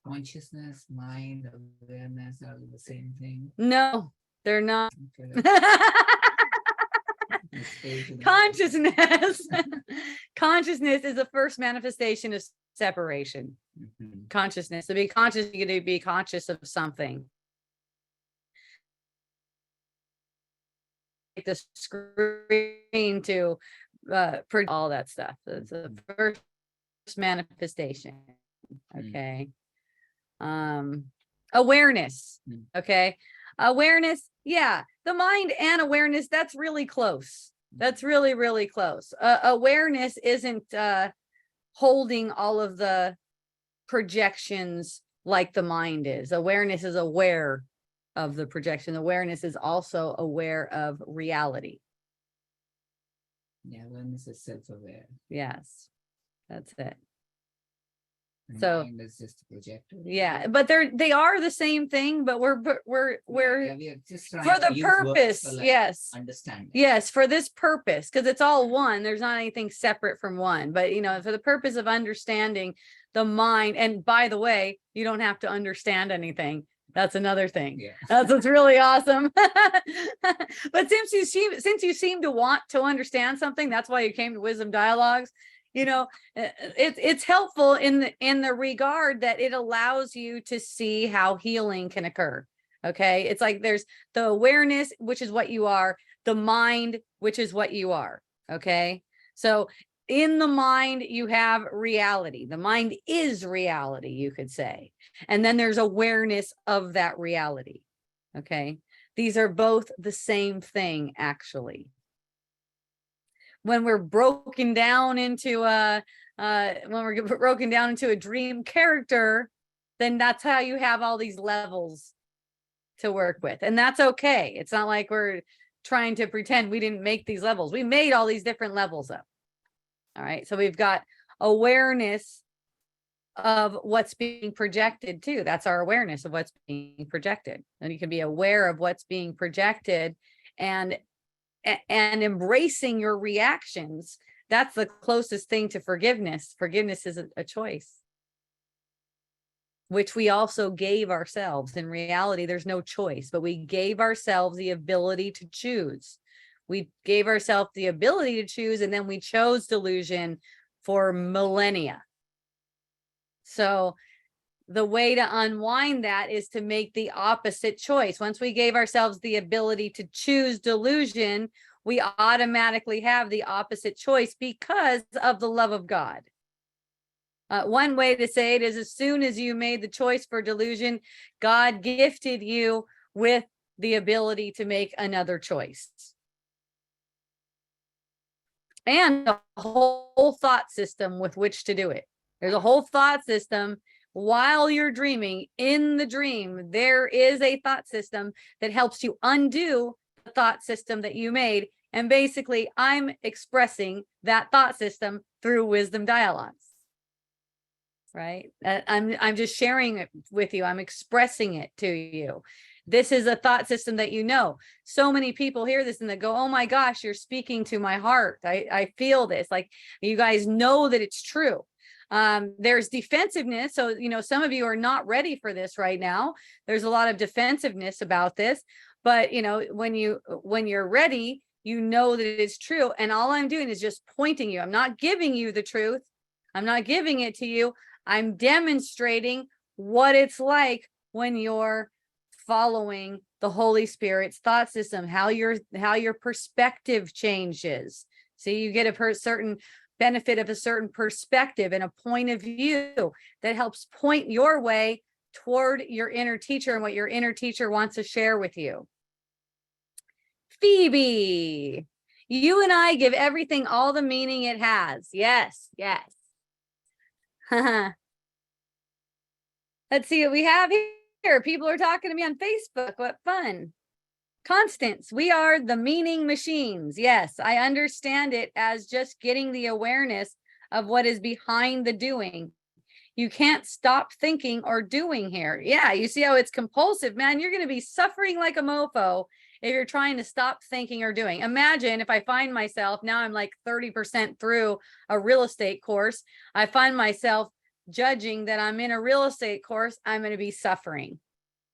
Speaker 2: Consciousness, mind, awareness are the same thing.
Speaker 1: No, they're not.
Speaker 2: Okay. Let's go to the-
Speaker 1: Consciousness. Consciousness is the first manifestation of separation.
Speaker 2: Mhm.
Speaker 1: Consciousness. To be conscious, you get to be conscious of something. Like the screen to all that stuff. It's the first manifestation. Okay. Awareness. Okay. Awareness. Yeah. The mind and awareness, that's really close. That's really, really close. Awareness isn't holding all of the projections like the mind is. Awareness is aware of the projection. Awareness is also aware of reality.
Speaker 2: Yeah, awareness is self-aware.
Speaker 1: Yes, that's it.
Speaker 2: And
Speaker 1: So-
Speaker 2: mind is just a projector.
Speaker 1: Yeah, but they are the same thing, but we're
Speaker 2: Yeah, we are just trying
Speaker 1: for
Speaker 2: to
Speaker 1: the
Speaker 2: use words
Speaker 1: purpose.
Speaker 2: for, like,
Speaker 1: Yes.
Speaker 2: understanding.
Speaker 1: Yes, for this purpose, because it's all one. There's not anything separate from one. But, for the purpose of understanding the mind, and by the way, you don't have to understand anything. That's another thing.
Speaker 2: Yeah.
Speaker 1: That's what's really awesome. But since you seem to want to understand something, that's why you came to Wisdom Dialogues. It's helpful in the regard that it allows you to see how healing can occur. Okay, it's like there's the awareness, which is what you are, the mind, which is what you are. Okay, so in the mind, you have reality. The mind is reality, you could say. And then there's awareness of that reality. Okay, these are both the same thing, actually. When we're broken down into a dream character, then that's how you have all these levels to work with. And that's okay. It's not like we're trying to pretend we didn't make these levels. We made all these different levels up. All right. So we've got awareness of what's being projected too. That's our awareness of what's being projected. And you can be aware of what's being projected and embracing your reactions. That's the closest thing to forgiveness. Forgiveness is a choice, which we also gave ourselves. In reality, there's no choice, but we gave ourselves the ability to choose. We gave ourselves the ability to choose, and then we chose delusion for millennia. So the way to unwind that is to make the opposite choice. Once we gave ourselves the ability to choose delusion, we automatically have the opposite choice because of the love of God. One way to say it is, as soon as you made the choice for delusion, God gifted you with the ability to make another choice. And a whole thought system with which to do it. There's a whole thought system while you're dreaming. In the dream, there is a thought system that helps you undo the thought system that you made. And basically, I'm expressing that thought system through Wisdom Dialogues. Right? I'm just sharing it with you. I'm expressing it to you. This is a thought system that so many people hear this and they go, oh my gosh, you're speaking to my heart. I feel this. Like, you guys know that it's true. There's defensiveness. So, some of you are not ready for this right now. There's a lot of defensiveness about this, but when you're ready, that it's true. And all I'm doing is just pointing you. I'm not giving you the truth. I'm not giving it to you. I'm demonstrating what it's like when you're following the Holy Spirit's thought system, how your perspective changes. See, you get a certain benefit of a certain perspective and a point of view that helps point your way toward your inner teacher and what your inner teacher wants to share with you. Phoebe, you and I give everything all the meaning it has. Yes, yes. Let's see what we have here. People are talking to me on Facebook. What fun. Constance, we are the meaning machines. Yes, I understand it as just getting the awareness of what is behind the doing. You can't stop thinking or doing here. Yeah, you see how it's compulsive, man. You're going to be suffering like a mofo if you're trying to stop thinking or doing. Imagine if I find myself, now I'm like 30% through a real estate course. I find myself judging that I'm in a real estate course, I'm going to be suffering.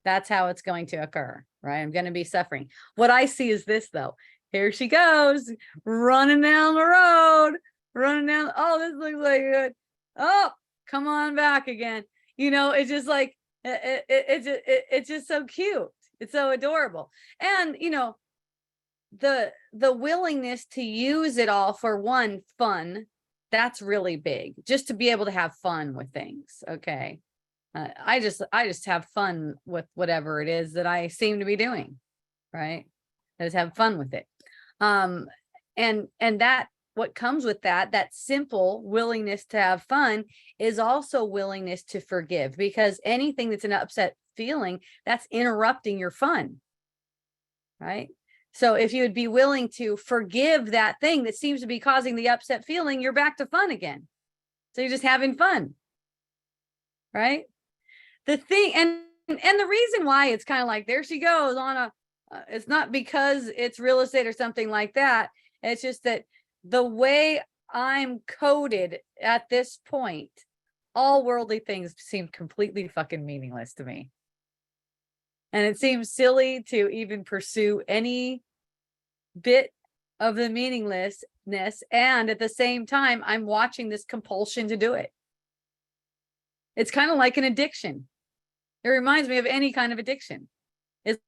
Speaker 1: That's how it's going to occur, right? I'm going to be suffering. What I see is this, though. Here she goes, running down the road, running down. Oh, this looks like good. Oh, come on back again. You know, it's just like, it's just so cute. It's so adorable. And, you know, the willingness to use it all for one, fun, that's really big. Just to be able to have fun with things. Okay. I just have fun with whatever it is that I seem to be doing, right? I just have fun with it. And that what comes with that simple willingness to have fun is also willingness to forgive, because anything that's an upset feeling, that's interrupting your fun, right? So if you would be willing to forgive that thing that seems to be causing the upset feeling, you're back to fun again. So you're just having fun, right? The thing, and the reason why it's kind of like, there she goes on a, it's not because it's real estate or something like that. It's just that the way I'm coded at this point, all worldly things seem completely fucking meaningless to me. And it seems silly to even pursue any bit of the meaninglessness. And at the same time, I'm watching this compulsion to do it. It's kind of like an addiction. It reminds me of any kind of addiction. It's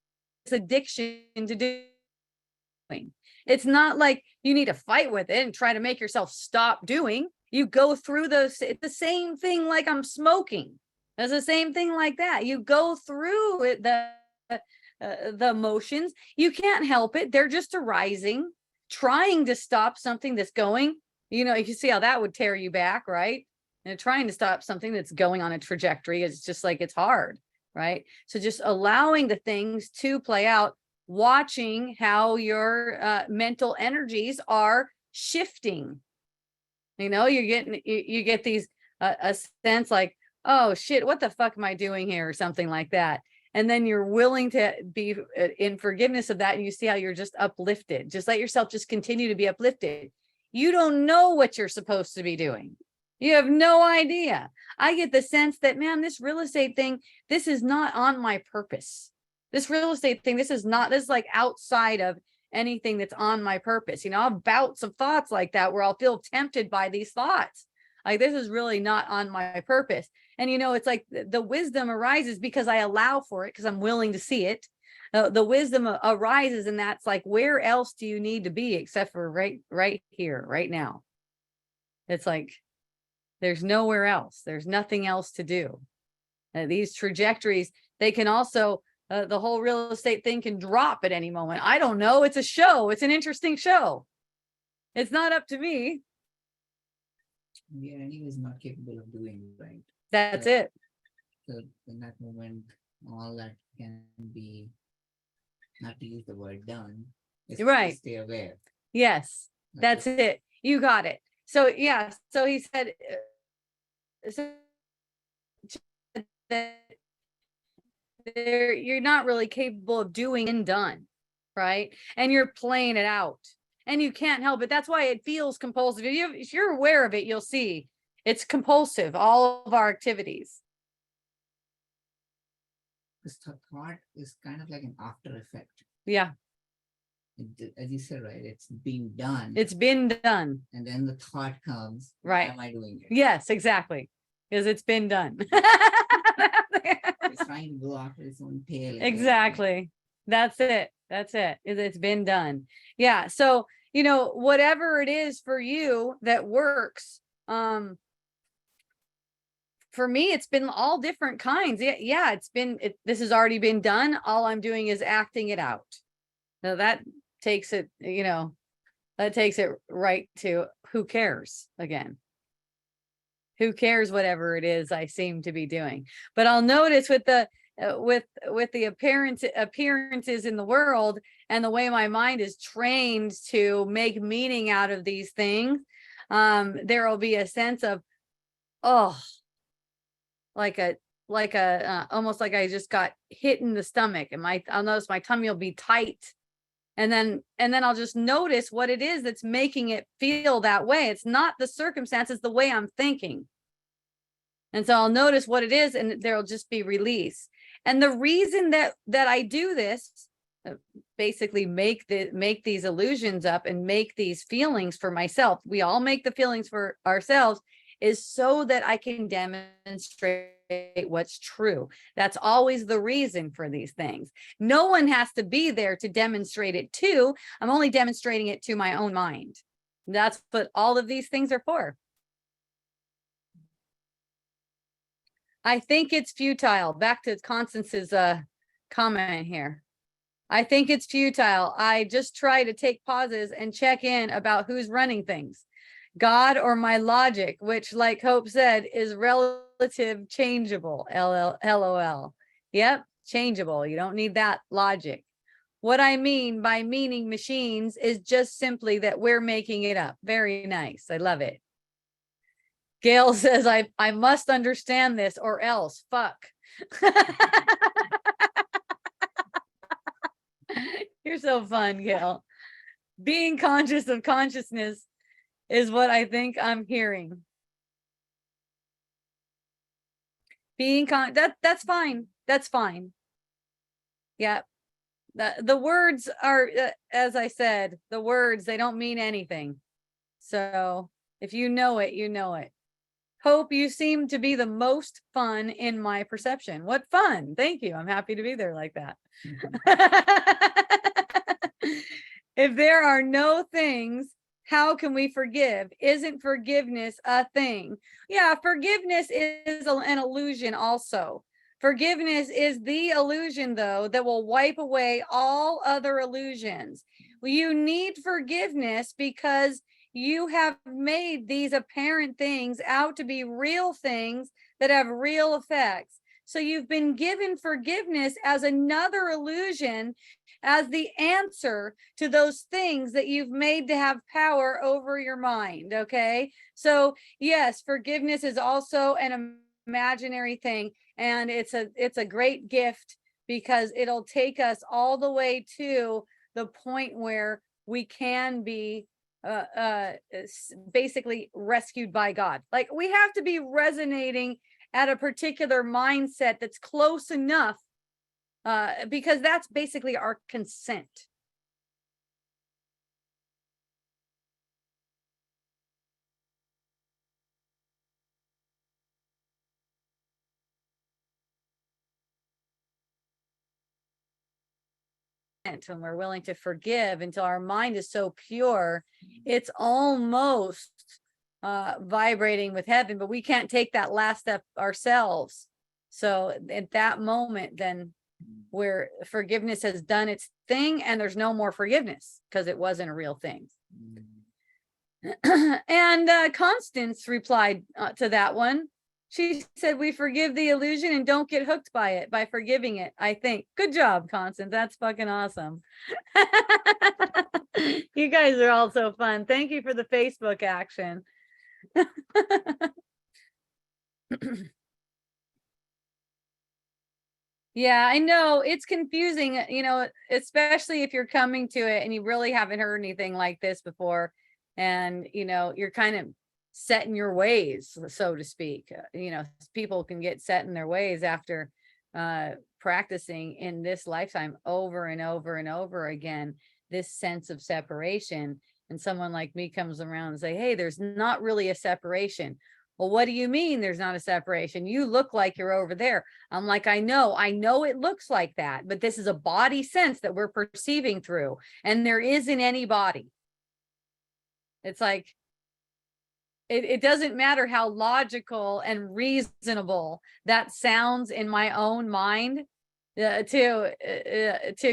Speaker 1: addiction to doing. It's not like you need to fight with it and try to make yourself stop doing. You go through those. It's the same thing like I'm smoking. It's the same thing like that. You go through it, the emotions. You can't help it. They're just arising, trying to stop something that's going. You know, you can see how that would tear you back, right? And trying to stop something that's going on a trajectory is just like, it's hard, right? So just allowing the things to play out, watching how your mental energies are shifting. You know, you get these a sense like, oh shit, what the fuck am I doing here, or something like that. And then you're willing to be in forgiveness of that, and you see how you're just uplifted. Just let yourself just continue to be uplifted. You don't know what you're supposed to be doing. You have no idea. I get the sense that, man, this real estate thing, this is not on my purpose. This real estate thing, this is like outside of anything that's on my purpose. You know, I'll have bouts of thoughts like that where I'll feel tempted by these thoughts. Like, this is really not on my purpose. And, you know, it's like the wisdom arises because I allow for it, because I'm willing to see it. The wisdom arises, and that's like, where else do you need to be except for right here, right now? It's like, there's nowhere else. There's nothing else to do. These trajectories, they can also, the whole real estate thing can drop at any moment. I don't know. It's a show. It's an interesting show. It's not up to me.
Speaker 2: We are anyways not capable of doing, right?
Speaker 1: That's it.
Speaker 2: So in that moment, all that can be, not to use the word done, is
Speaker 1: Right.
Speaker 2: to stay aware.
Speaker 1: Yes, that's it. You got it. So yeah, so he said, so that you're not really capable of doing and done, right? And you're playing it out, and you can't help it. That's why it feels compulsive. If you're aware of it, you'll see it's compulsive, all of our activities.
Speaker 2: This thought is kind of like an after effect.
Speaker 1: Yeah.
Speaker 2: As you said, right? It's being done.
Speaker 1: It's been done.
Speaker 2: And then the thought comes,
Speaker 1: right?
Speaker 2: Why am I doing it?
Speaker 1: Yes, exactly. Because it's been done.
Speaker 2: It's trying to go after its own tail.
Speaker 1: Exactly. That's it. That's it. It's been done. Yeah. So, whatever it is for you that works, for me, it's been all different kinds. Yeah, this has already been done. All I'm doing is acting it out. Now that takes it, that takes it right to who cares again. Who cares whatever it is I seem to be doing? But I'll notice with the with the appearances in the world and the way my mind is trained to make meaning out of these things, there will be a sense of, oh, like a almost like I just got hit in the stomach, and I'll notice my tummy will be tight, and then I'll just notice what it is that's making it feel that way. It's not the circumstances, the way I'm thinking. And so I'll notice what it is, and there'll just be release. And the reason that I do this, basically make these illusions up and make these feelings for myself. We all make the feelings for ourselves, is so that I can demonstrate what's true. That's always the reason for these things. No one has to be there to demonstrate it to. I'm only demonstrating it to my own mind. That's what all of these things are for. I think it's futile. Back to Constance's comment here. I think it's futile. I just try to take pauses and check in about who's running things, God or my logic, which, like Hope said, is relative changeable. LOL. Yep, changeable. You don't need that logic. What I mean by meaning machines is just simply that we're making it up. Very nice. I love it. Gail says, I must understand this or else. Fuck. You're so fun, Gail. Being conscious of consciousness is what I think I'm hearing. That's fine. That's fine. Yeah. The words are, as I said, the words, they don't mean anything. So if you know it, you know it. Hope, you seem to be the most fun in my perception. What fun. Thank you. I'm happy to be there like that. If there are no things, how can we forgive? Isn't forgiveness a thing? Yeah, forgiveness is an illusion also. Forgiveness is the illusion, though, that will wipe away all other illusions. You need forgiveness because you have made these apparent things out to be real things that have real effects. So you've been given forgiveness as another illusion, as the answer to those things that you've made to have power over your mind. Okay. So yes, forgiveness is also an imaginary thing, and it's a great gift because it'll take us all the way to the point where we can be basically rescued by God. Like, we have to be resonating at a particular mindset that's close enough, because that's basically our consent. When we're willing to forgive until our mind is so pure, it's almost vibrating with heaven, but we can't take that last step ourselves. So at that moment, then, where forgiveness has done its thing and there's no more forgiveness because it wasn't a real thing. And Constance replied to that one. She said, we forgive the illusion and don't get hooked by it by forgiving it, I think. Good job, Constance. That's fucking awesome. You guys are all so fun. Thank you for the Facebook action. Yeah, I know it's confusing, especially if you're coming to it and you really haven't heard anything like this before. And, you're kind of set in your ways, so to speak. People can get set in their ways after practicing in this lifetime over and over and over again, this sense of separation. And someone like me comes around and say, hey, there's not really a separation. Well, what do you mean there's not a separation? You look like you're over there. I'm like, I know it looks like that, but this is a body sense that we're perceiving through, and there isn't any body. It's like, it doesn't matter how logical and reasonable that sounds in my own mind, to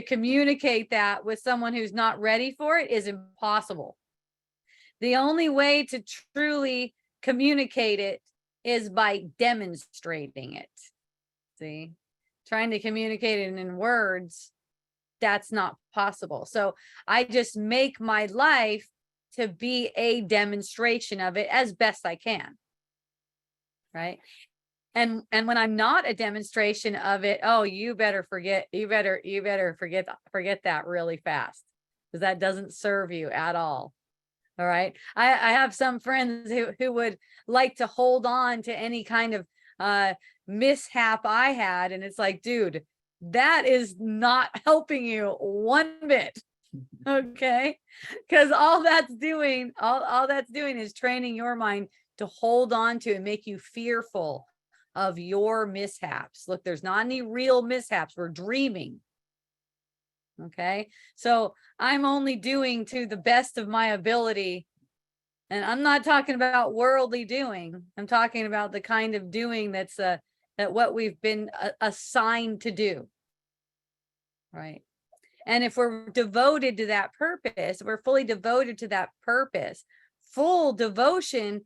Speaker 1: communicate that with someone who's not ready for it is impossible. The only way to truly communicate it is by demonstrating it. See, trying to communicate it in words, that's not possible. So I just make my life to be a demonstration of it as best I can. Right. And when I'm not a demonstration of it, oh, you better forget that really fast, because that doesn't serve you at all. All right. I have some friends who would like to hold on to any kind of mishap I had. And it's like, dude, that is not helping you one bit. Okay. Because all that's doing is training your mind to hold on to and make you fearful of your mishaps. Look, there's not any real mishaps. We're dreaming. Okay. So I'm only doing to the best of my ability. And I'm not talking about worldly doing. I'm talking about the kind of doing that's that what we've been assigned to do. Right. And if we're devoted to that purpose, we're fully devoted to that purpose. Full devotion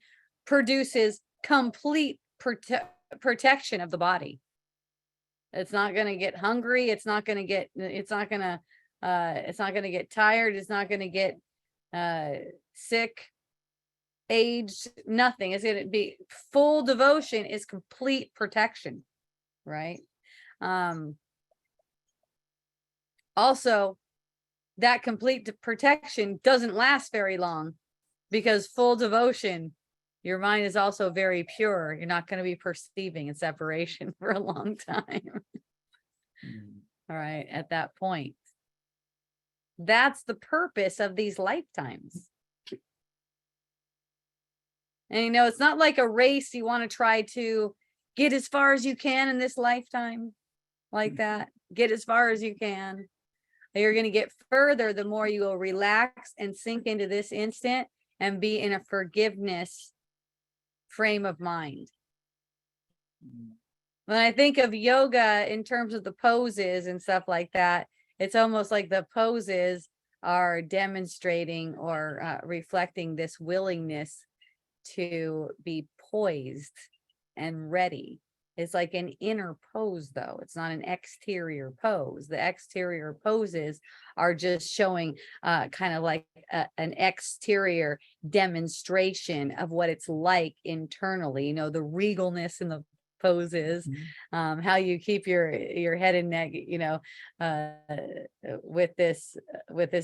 Speaker 1: produces complete protection of the body. It's not going to get hungry. It's not going to get tired. It's not going to get sick, aged, nothing. It's going to be full devotion is complete protection. Right. Also, that complete protection doesn't last very long, because full devotion, your mind is also very pure. You're not going to be perceiving in separation for a long time. All right. At that point, that's the purpose of these lifetimes. And it's not like a race. You want to try to get as far as you can in this lifetime, like that. Get as far as you can. You're going to get further the more you will relax and sink into this instant and be in a forgiveness frame of mind. When I think of yoga in terms of the poses and stuff like that, it's almost like the poses are demonstrating or reflecting this willingness to be poised and ready. It's like an inner pose, though. It's not an exterior pose. The exterior poses are just showing kind of like an exterior demonstration of what it's like internally. The regalness in the poses, how you keep your head and neck, with this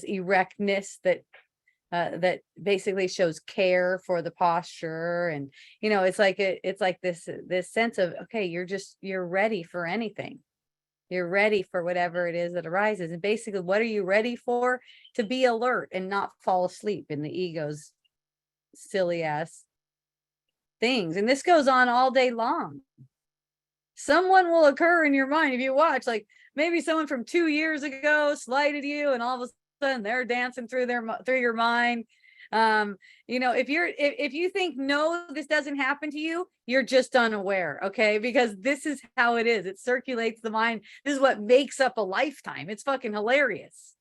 Speaker 1: erectness that basically shows care for the posture. And it's like this sense of, okay, you're ready for anything. You're ready for whatever it is that arises. And basically, what are you ready for? To be alert and not fall asleep in the ego's silly ass things. And this goes on all day long. Someone will occur in your mind if you watch, like maybe someone from 2 years ago slighted you, and all of a sudden they're dancing through your mind. If you think, no, this doesn't happen to you, you're just unaware. Okay. Because this is how it is. It circulates the mind. This is what makes up a lifetime. It's fucking hilarious.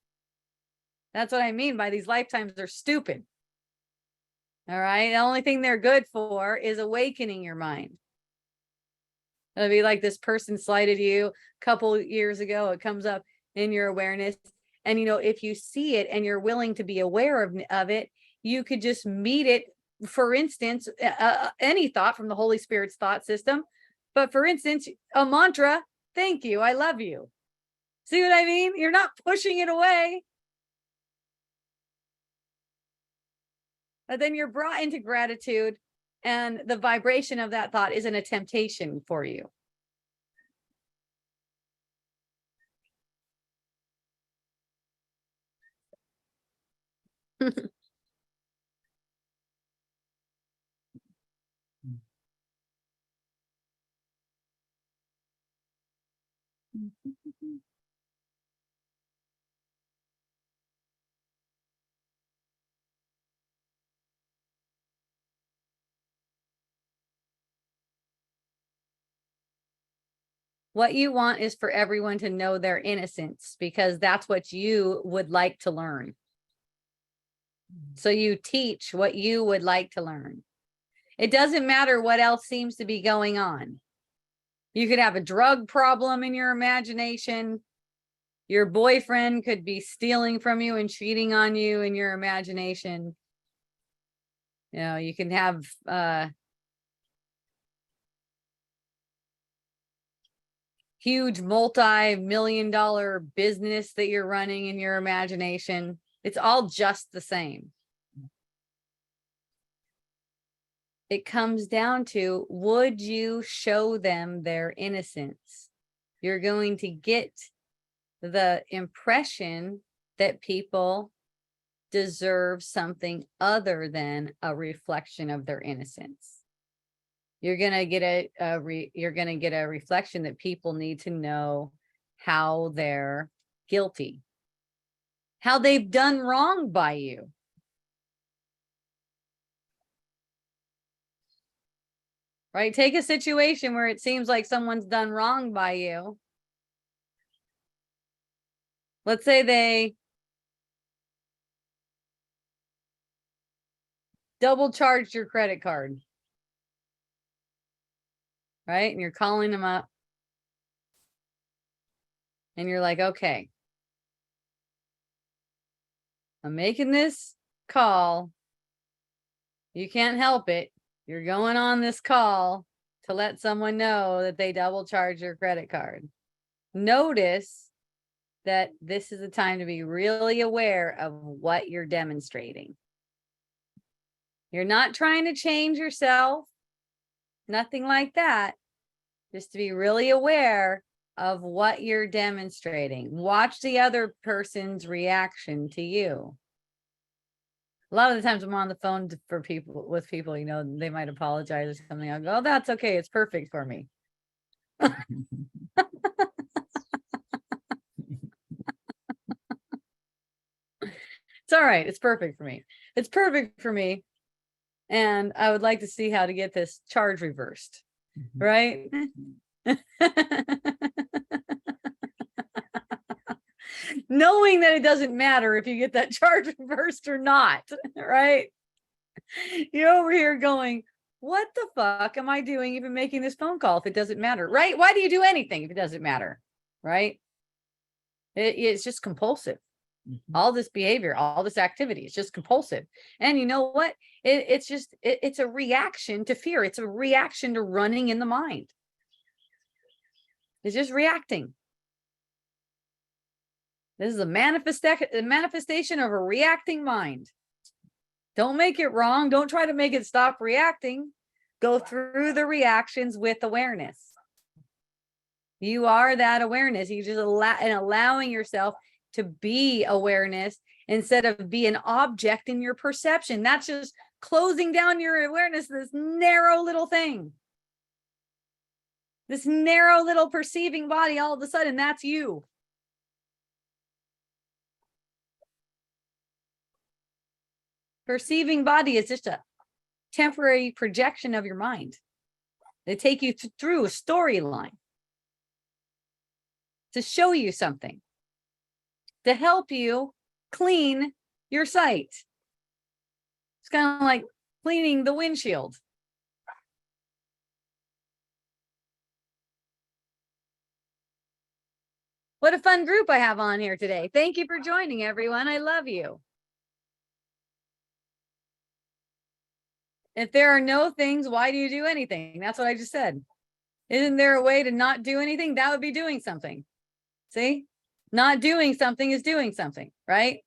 Speaker 1: That's what I mean by these lifetimes are stupid. All right. The only thing they're good for is awakening your mind. It'll be like this person slighted you a couple years ago. It comes up in your awareness. And, if you see it and you're willing to be aware of it, you could just meet it. For instance, any thought from the Holy Spirit's thought system. But for instance, a mantra, thank you, I love you. See what I mean? You're not pushing it away. But then you're brought into gratitude, and the vibration of that thought isn't a temptation for you. What you want is for everyone to know their innocence, because that's what you would like to learn. So you teach what you would like to learn. It doesn't matter what else seems to be going on. You could have a drug problem in your imagination. Your boyfriend could be stealing from you and cheating on you in your imagination. You know, you can have huge multi-million-dollar business that you're running in your imagination. It's all just the same. It comes down to, would you show them their innocence? You're going to get the impression that people deserve something other than a reflection of their innocence. You're gonna get a reflection that people need to know how they're guilty, how they've done wrong by you. Right? Take a situation where it seems like someone's done wrong by you. Let's say they double charged your credit card. Right? And you're calling them up. And you're like, okay, I'm making this call. You can't help it. You're going on this call to let someone know that they double charge your credit card. Notice that this is the time to be really aware of what you're demonstrating. You're not trying to change yourself, nothing like that. Just to be really aware of what you're demonstrating. Watch the other person's reaction to you. A lot of the times I'm on the phone with people, you know, they might apologize or something. I'll go, oh, that's okay. It's perfect for me. It's all right. It's perfect for me. It's perfect for me. And I would like to see how to get this charge reversed. Right? Knowing that it doesn't matter if you get that charge reversed or not, right? You're over here going, what the fuck am I doing even making this phone call if it doesn't matter, right? Why do you do anything if it doesn't matter, right? It's just compulsive. All this behavior, all this activity, it's just compulsive. And you know what? It's a reaction to fear. It's a reaction to running in the mind. It's just reacting. This is a manifestation of a reacting mind. Don't make it wrong. Don't try to make it stop reacting. Go through the reactions with awareness. You are that awareness. You just allowing yourself to be awareness instead of be an object in your perception. That's just closing down your awareness to this narrow little thing. This narrow little perceiving body, all of a sudden, that's you. Perceiving body is just a temporary projection of your mind. They take you through a storyline to show you something, to help you clean your sight. It's kind of like cleaning the windshield. What a fun group I have on here today. Thank you for joining, everyone. I love you. If there are no things, why do you do anything? That's what I just said. Isn't there a way to not do anything? That would be doing something. See? Not doing something is doing something, right?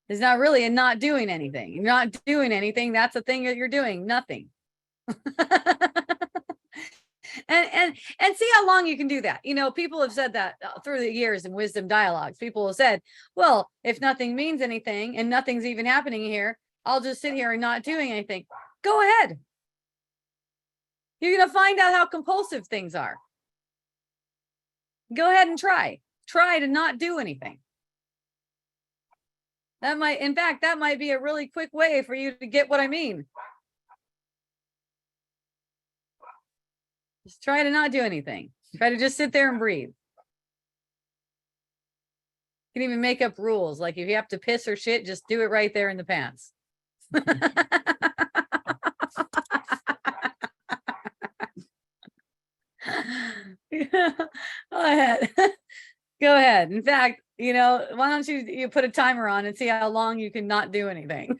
Speaker 1: It's not really a not doing anything. You're not doing anything. That's the thing that you're doing. Nothing. and see how long you can do that. You know, people have said that through the years in wisdom dialogues. People have said, well, if nothing means anything and nothing's even happening here, I'll just sit here and not doing anything. Go ahead. You're going to find out how compulsive things are. Go ahead and try to not do anything. That might, in fact, that might be a really quick way for you to get what I mean. Just try to not do anything. Try to just sit there and breathe. You can even make up rules. Like if you have to piss or shit, just do it right there in the pants. Go ahead. Go ahead. In fact, why don't you put a timer on and see how long you can not do anything.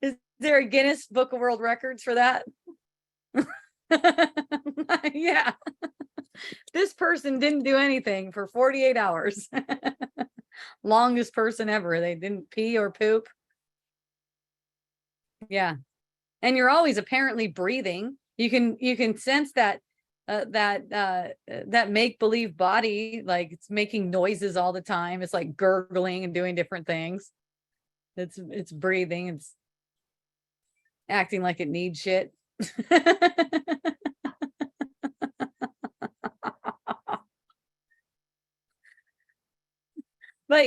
Speaker 1: Is there a Guinness Book of World Records for that? Yeah. This person didn't do anything for 48 hours. Longest person ever. They didn't pee or poop. Yeah. And you're always apparently breathing. You can sense that that make-believe body, like it's making noises all the time. It's like gurgling and doing different things. It's breathing. It's acting like it needs shit. But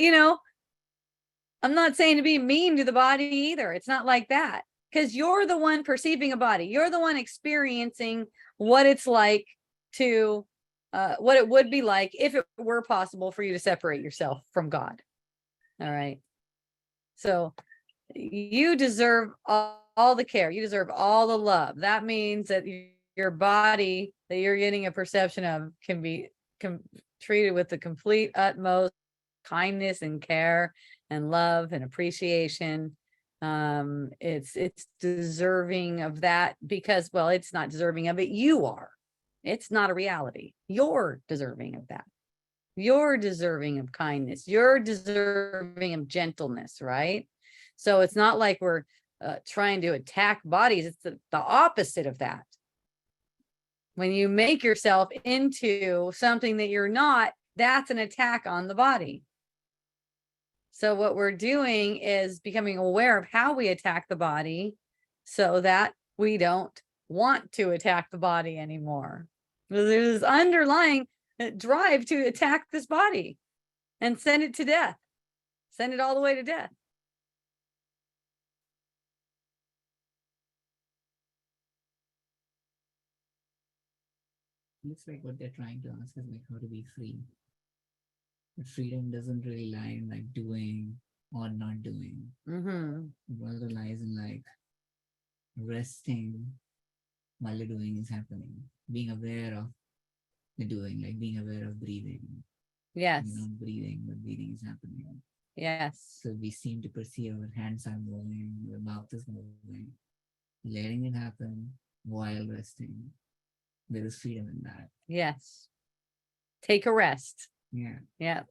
Speaker 1: I'm not saying to be mean to the body either. It's not like that, because you're the one perceiving a body. You're the one experiencing what it's like to what it would be like if it were possible for you to separate yourself from God. All right. So you deserve all the care. You deserve all the love. That means that your body that you're getting a perception of can be treated with the complete utmost kindness and care and love and appreciation. It's deserving of that because, well, it's not deserving of it. You are. It's not a reality. You're deserving of that. You're deserving of kindness. You're deserving of gentleness, right? So it's not like we're trying to attack bodies. It's the opposite of that. When you make yourself into something that you're not, that's an attack on the body. So what we're doing is becoming aware of how we attack the body so that we don't want to attack the body anymore. There's this underlying drive to attack this body and send it to death. Send it all the way to death.
Speaker 2: Looks like what they're trying to ask is like how to be free. But freedom doesn't really lie in like doing or not doing.
Speaker 1: Mm-hmm.
Speaker 2: It rather lies in like resting while the doing is happening, being aware of the doing, like being aware of breathing.
Speaker 1: Yes.
Speaker 2: You're not breathing, but breathing is happening.
Speaker 1: Yes.
Speaker 2: So we seem to perceive our hands are moving, our mouth is moving, letting it happen while resting. There is freedom in that.
Speaker 1: Yes. Take a rest.
Speaker 2: Yeah.
Speaker 1: Yeah.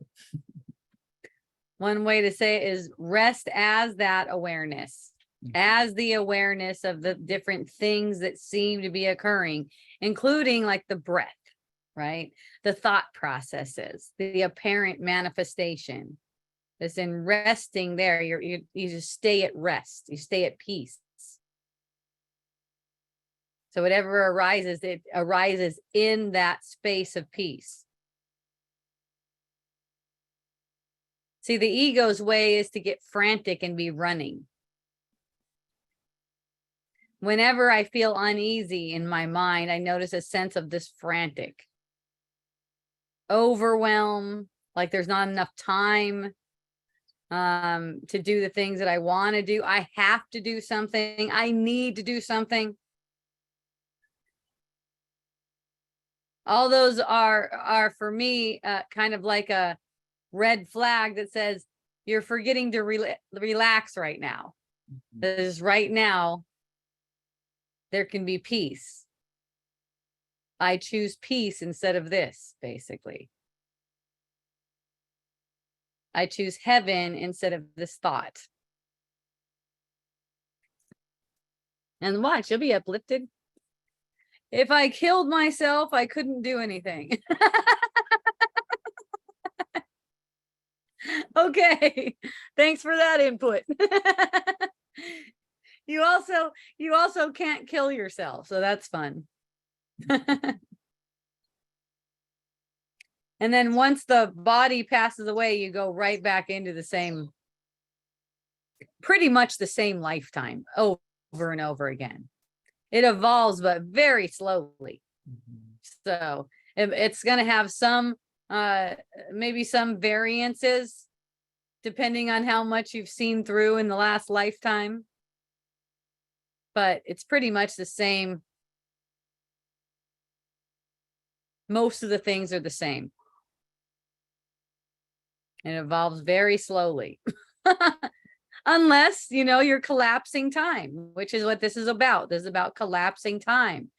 Speaker 1: One way to say it is rest as that awareness, as the awareness of the different things that seem to be occurring, including like the breath, right? The thought processes, the apparent manifestation. It's in resting there. You just stay at rest. You stay at peace. So whatever arises, it arises in that space of peace. See, the ego's way is to get frantic and be running. Whenever I feel uneasy in my mind, I notice a sense of this frantic overwhelm, like there's not enough time to do the things that I want to do. I have to do something. I need to do something. All those are for me kind of like a red flag that says you're forgetting to relax right now. Because right now there can be peace. I choose peace instead of this, basically. I choose heaven instead of this thought. And watch, you'll be uplifted. If I killed myself, I couldn't do anything. Okay, thanks for that input. you also can't kill yourself, so that's fun. And then once the body passes away, you go right back into the same, pretty much the same lifetime over and over again. It evolves, but very slowly.
Speaker 2: Mhm.
Speaker 1: So it's going to have some, maybe some variances depending on how much you've seen through in the last lifetime. But it's pretty much the same. Most of the things are the same. It evolves very slowly. Unless, you're collapsing time, which is what this is about. This is about collapsing time,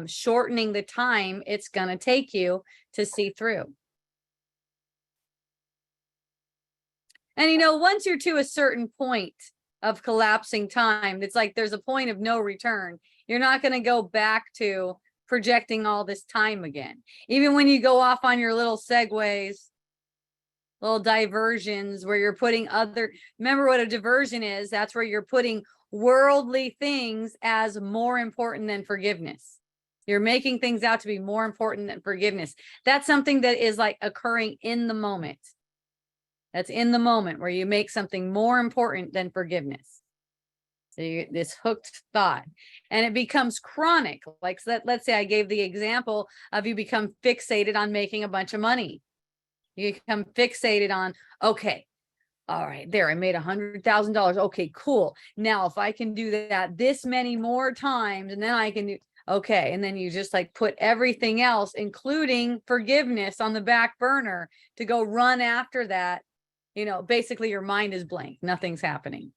Speaker 1: shortening the time it's going to take you to see through. And once you're to a certain point of collapsing time, it's like there's a point of no return. You're not going to go back to projecting all this time again. Even when you go off on your little segues, little diversions where you're putting remember what a diversion is? That's where you're putting worldly things as more important than forgiveness. You're making things out to be more important than forgiveness. That's something that is like occurring in the moment. That's in the moment where you make something more important than forgiveness. So this hooked thought, and it becomes chronic. Like, let's say I gave the example of you become fixated on making a bunch of money. You become fixated on, okay, all right, there, I made $100,000. Okay, cool. Now, if I can do that this many more times, and then I can do, okay. And then you just like put everything else, including forgiveness, on the back burner to go run after that. Basically your mind is blank. Nothing's happening.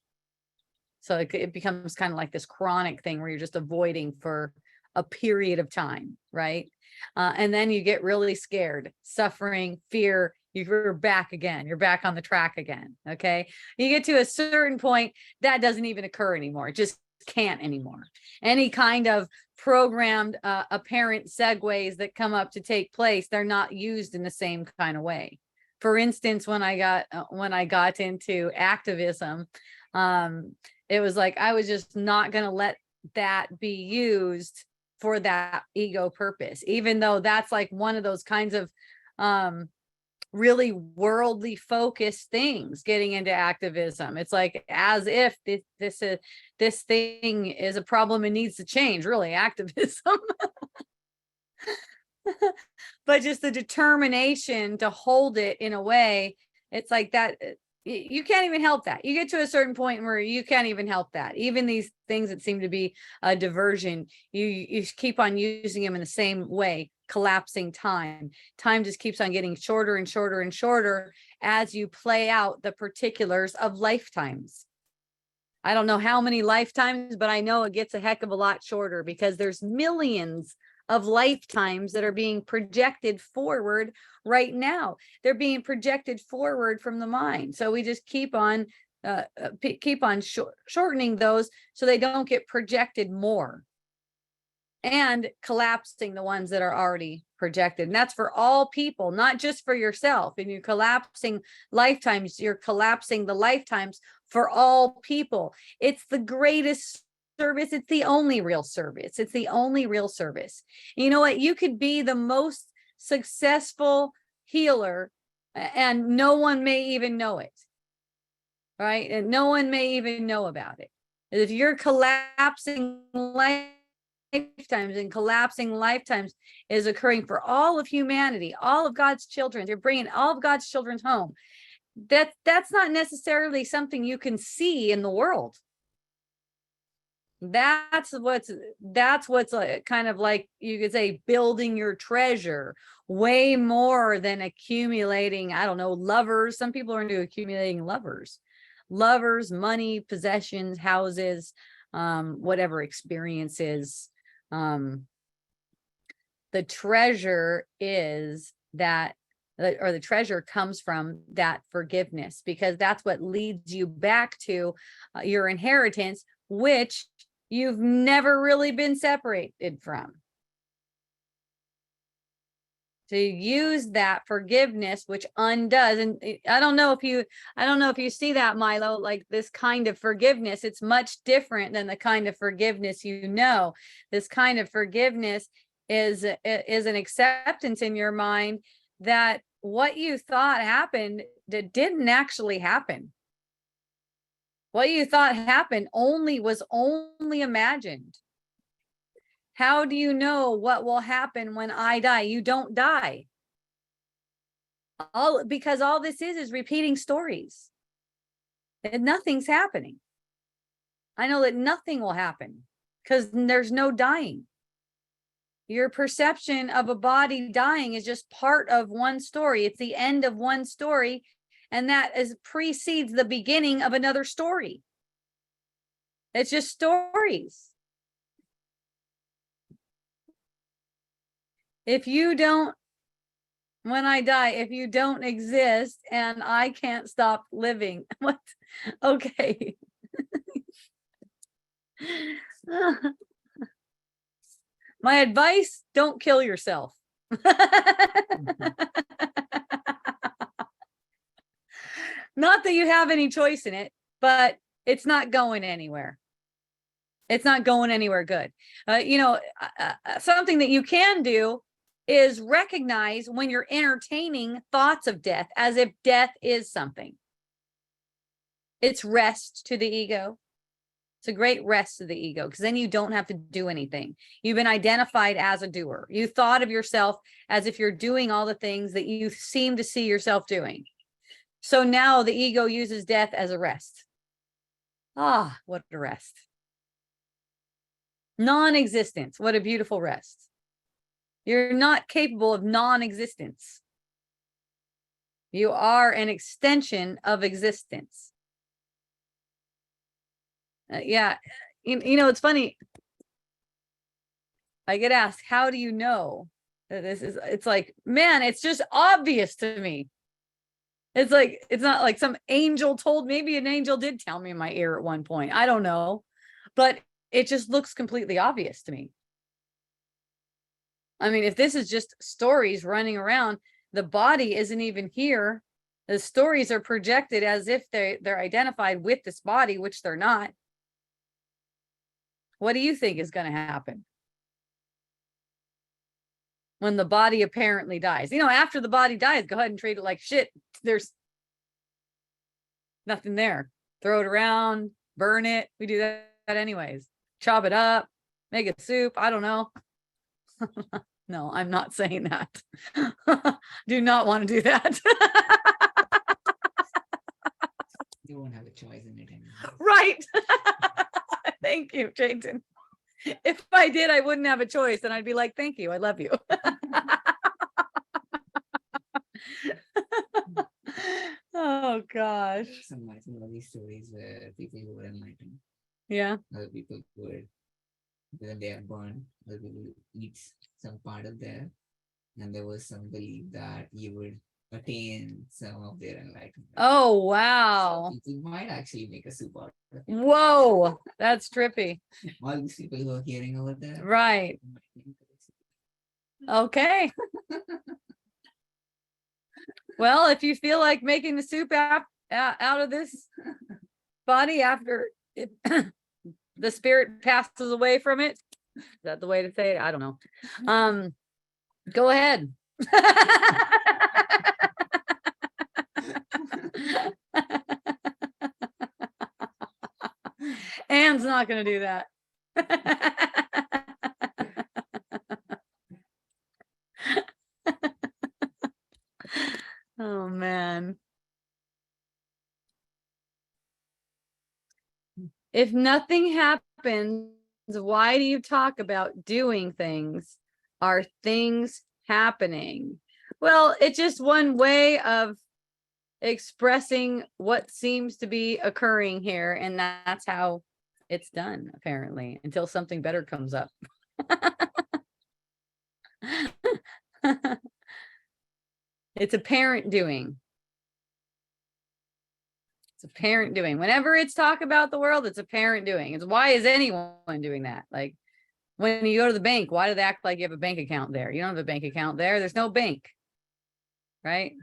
Speaker 1: So it becomes kind of like this chronic thing where you're just avoiding for a period of time, right? And then you get really scared, suffering, fear. You're back again. You're back on the track again. Okay. You get to a certain point that doesn't even occur anymore. It just can't anymore. Any kind of programmed apparent segues that come up to take place, they're not used in the same kind of way. For instance, when I got into activism, it was like I was just not going to let that be used for that ego purpose, even though that's like one of those kinds of really worldly focused things. Getting into activism, it's like as if this thing is a problem and needs to change. Really, activism. But just the determination to hold it in a way, it's like that. You can't even help that. You get to a certain point where you can't even help that. Even these things that seem to be a diversion, you keep on using them in the same way, collapsing time. Time just keeps on getting shorter and shorter and shorter as you play out the particulars of lifetimes. I don't know how many lifetimes, but I know it gets a heck of a lot shorter because there's millions of lifetimes that are being projected forward right now. They're being projected forward from the mind. So we just keep on shortening those so they don't get projected more, and collapsing the ones that are already projected. And that's for all people, not just for yourself. And you're collapsing lifetimes, you're collapsing the lifetimes for all people. It's the greatest service. It's the only real service. It's the only real service. You know what? You could be the most successful healer and no one may even know it, right? And no one may even know about it. If you're collapsing lifetimes, and collapsing lifetimes is occurring for all of humanity, all of God's children, you're bringing all of God's children home. That's not necessarily something you can see in the world. That's what's kind of like, you could say, building your treasure, way more than accumulating, I don't know, lovers. Some people are into accumulating lovers, money, possessions, houses, whatever experiences. The treasure is that, or the treasure comes from that forgiveness, because that's what leads you back to your inheritance, which you've never really been separated from. to use that forgiveness, which undoes. And I don't know if you see that, Milo, like this kind of forgiveness, it's much different than the kind of forgiveness, this kind of forgiveness is an acceptance in your mind that what you thought happened, that didn't actually happen. What you thought happened was only imagined. How do you know what will happen when I die? You don't die. Because all this is repeating stories. And nothing's happening. I know that nothing will happen because there's no dying. Your perception of a body dying is just part of one story. It's the end of one story, and that precedes the beginning of another story. It's just stories. When I die, if you don't exist and I can't stop living, what? Okay. My advice, don't kill yourself. Not that you have any choice in it, but it's not going anywhere. It's not going anywhere good. Something that you can do is recognize when you're entertaining thoughts of death as if death is something. It's rest to the ego. It's a great rest to the ego, because then you don't have to do anything. You've been identified as a doer. You thought of yourself as if you're doing all the things that you seem to see yourself doing. So now the ego uses death as a rest. Ah, what a rest. Non-existence. What a beautiful rest. You're not capable of non-existence. You are an extension of existence. It's funny. I get asked, how do you know that it's like, man, it's just obvious to me. It's like, it's not like some angel told, maybe an angel did tell me in my ear at one point. I don't know, but it just looks completely obvious to me. I mean, if this is just stories running around, the body isn't even here. The stories are projected as if they're identified with this body, which they're not. What do you think is going to happen when the body apparently dies? After the body dies, go ahead and treat it like shit. There's nothing there. Throw it around, burn it. We do that anyways. Chop it up, make a soup. I don't know. No, I'm not saying that. Do not want to do that.
Speaker 2: You won't have a choice in it anymore.
Speaker 1: Right. Thank you, Jason. If I did, I wouldn't have a choice, and I'd be like, thank you, I love you. Oh gosh.
Speaker 2: Some of these stories where people who were enlightened,
Speaker 1: Yeah.
Speaker 2: other people would, when they are born, other people would eat some part of there, and there was some belief that you would attain some of their enlightenment.
Speaker 1: Oh wow.
Speaker 2: So people might actually make a soup out of it.
Speaker 1: Whoa, that's trippy.
Speaker 2: All these people who are hearing over there.
Speaker 1: Right. Okay. Well, if you feel like making the soup out of this body after the spirit passes away from it, is that the way to say it? I don't know. Go ahead. Anne's not going to do that. Oh man. If nothing happens, why do you talk about doing things? Are things happening? Well, it's just one way of expressing what seems to be occurring here, and that's how it's done, apparently, until something better comes up. It's apparent doing. It's apparent doing. Whenever it's talk about the world, it's apparent doing. It's why is anyone doing that? Like, When you go to the bank, why do they act like you have a bank account there? You don't have a bank account there. There's no bank, right?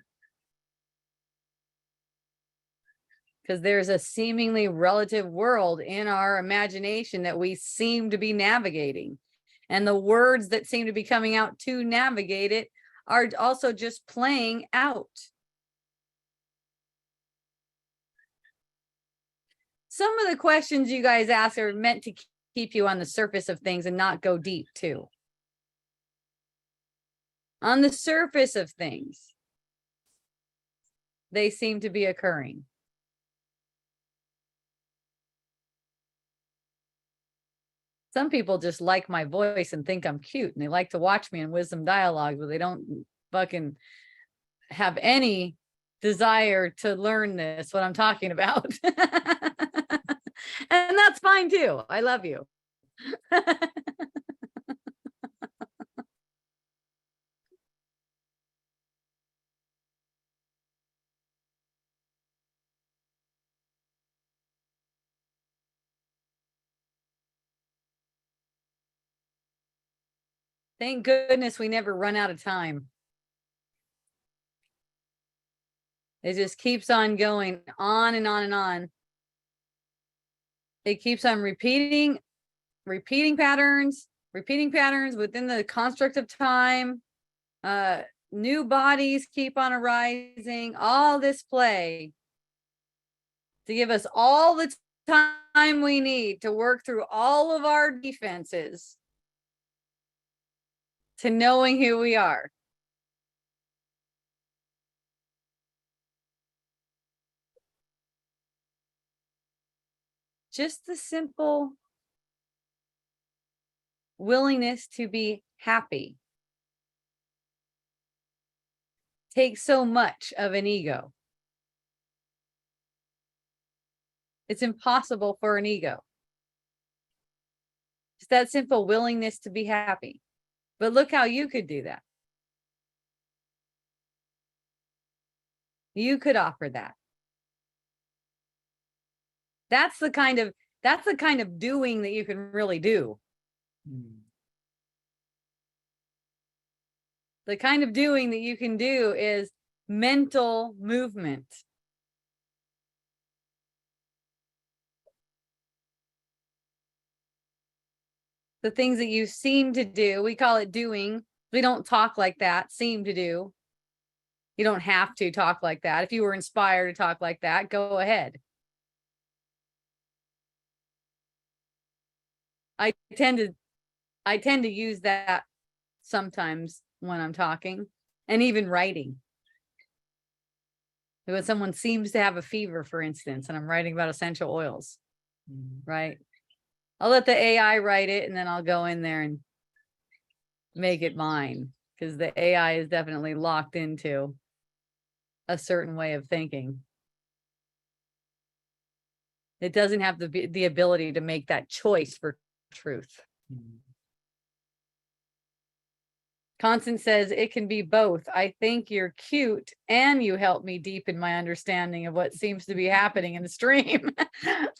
Speaker 1: Because there's a seemingly relative world in our imagination that we seem to be navigating. And the words that seem to be coming out to navigate it are also just playing out. Some of the questions you guys ask are meant to keep you on the surface of things and not go deep too. On the surface of things, they seem to be occurring. Some people just like my voice and think I'm cute, and they like to watch me in wisdom dialogues, but they don't fucking have any desire to learn this, what I'm talking about. And that's fine too. I love you. Thank goodness we never run out of time. It just keeps on going on and on and on. It keeps on repeating patterns within the construct of time. New bodies keep on arising, all this play to give us all the time we need to work through all of our defenses to knowing who we are. Just the simple willingness to be happy takes so much of an ego. It's impossible for an ego. Just that simple willingness to be happy. But look how you could do that. You could offer that. That's the kind of doing that you can really do. The kind of doing that you can do is mental movement. The things that you seem to do, we call it doing. We don't talk like that, seem to do. You don't have to talk like that. If you were inspired to talk like that, go ahead. I tend to use that sometimes when I'm talking and even writing. When someone seems to have a fever, for instance, and I'm writing about essential oils, right? I'll let the AI write it, and then I'll go in there and make it mine, because the AI is definitely locked into a certain way of thinking. It doesn't have the ability to make that choice for truth. Constance says it can be both. I think you're cute and you help me deepen my understanding of what seems to be happening in the stream.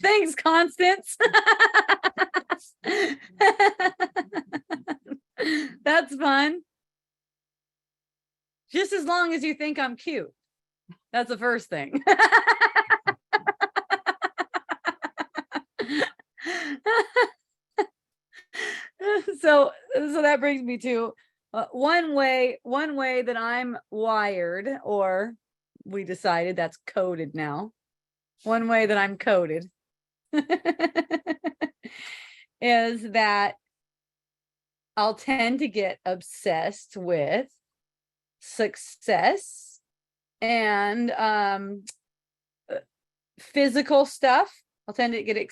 Speaker 1: Thanks, Constance. That's fun. Just as long as you think I'm cute. That's the first thing. So that brings me to one way that I'm wired, or we decided that's coded now. One way that I'm coded is that I'll tend to get obsessed with success and physical stuff. I'll tend to get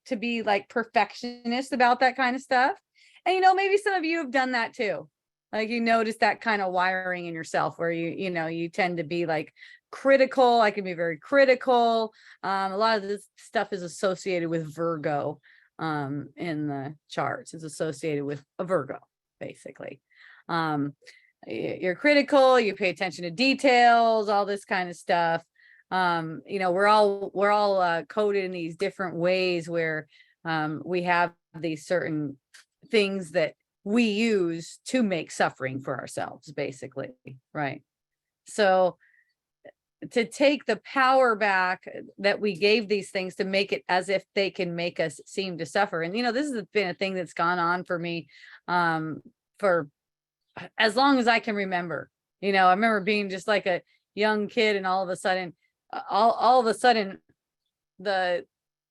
Speaker 1: to be like perfectionist about that kind of stuff. And maybe some of you have done that too. Like you notice that kind of wiring in yourself where you tend to be like critical. I can be very critical. A lot of this stuff is associated with Virgo in the charts. It's associated with a Virgo, basically. You're critical, you pay attention to details, all this kind of stuff. We're all coded in these different ways where we have these certain things that we use to make suffering for ourselves, basically, right? So to take the power back that we gave these things to make it as if they can make us seem to suffer. And, this has been a thing that's gone on for me for as long as I can remember. I remember being just like a young kid, and all of a sudden, the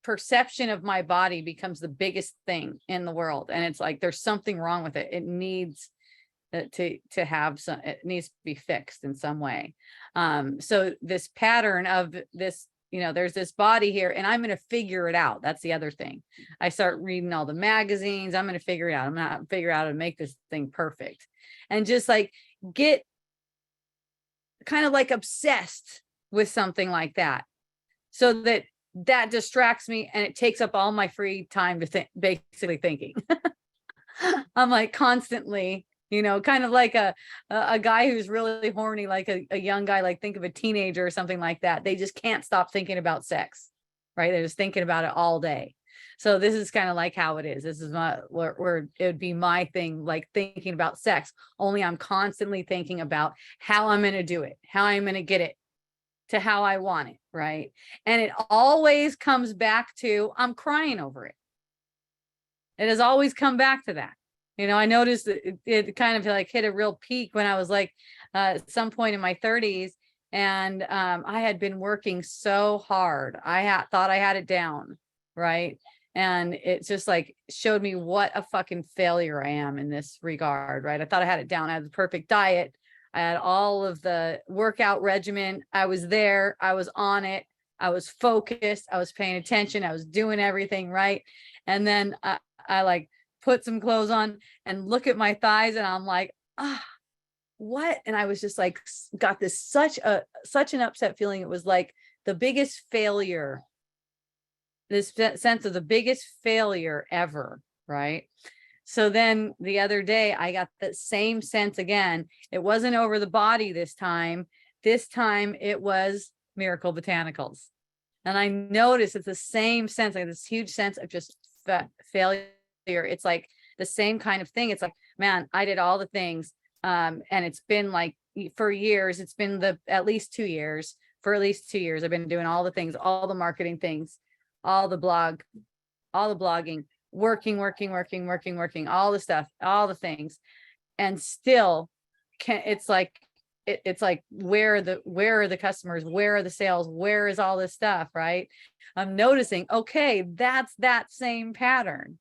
Speaker 1: perception of my body becomes the biggest thing in the world. And it's like, there's something wrong with it. It needs to have some, it needs to be fixed in some way. So this pattern of this, there's this body here, and I'm going to figure it out. That's the other thing. I start reading all the magazines. I'm going to figure it out. I'm not figure out how to make this thing perfect, and just like get kind of like obsessed with something like that, so that distracts me and it takes up all my free time to think, basically thinking. I'm like constantly, kind of like a guy who's really horny, like a young guy, like think of a teenager or something like that. They just can't stop thinking about sex, right? They're just thinking about it all day. So this is kind of like how it is. This is where it would be my thing, like thinking about sex, only I'm constantly thinking about how I'm going to do it, how I'm going to get it to how I want it, right? And it always comes back to, I'm crying over it. It has always come back to that. I noticed that it kind of like hit a real peak when I was like at some point in my 30s, and I had been working so hard. I thought I had it down, right? And it just like showed me what a fucking failure I am in this regard, right? I thought I had it down. I had the perfect diet. I had all of the workout regimen. I was there. I was on it. I was focused. I was paying attention. I was doing everything right. And then I like put some clothes on and look at my thighs, and I'm like, what? And I was just like, got this such an upset feeling. It was like the biggest failure, this sense of the biggest failure ever, right? So then the other day I got that same sense again. It wasn't over the body this time. This time it was Miracle Botanicals. And I noticed it's the same sense, like this huge sense of just failure. It's like the same kind of thing. It's like, man, I did all the things. And it's been like for years, it's been at least 2 years. For at least 2 years, I've been doing all the things, all the marketing things, all the blogging, working, all the stuff, all the things. And still it's like, it's like, where are the customers? Where are the sales? Where is all this stuff? Right. I'm noticing, okay, that's that same pattern.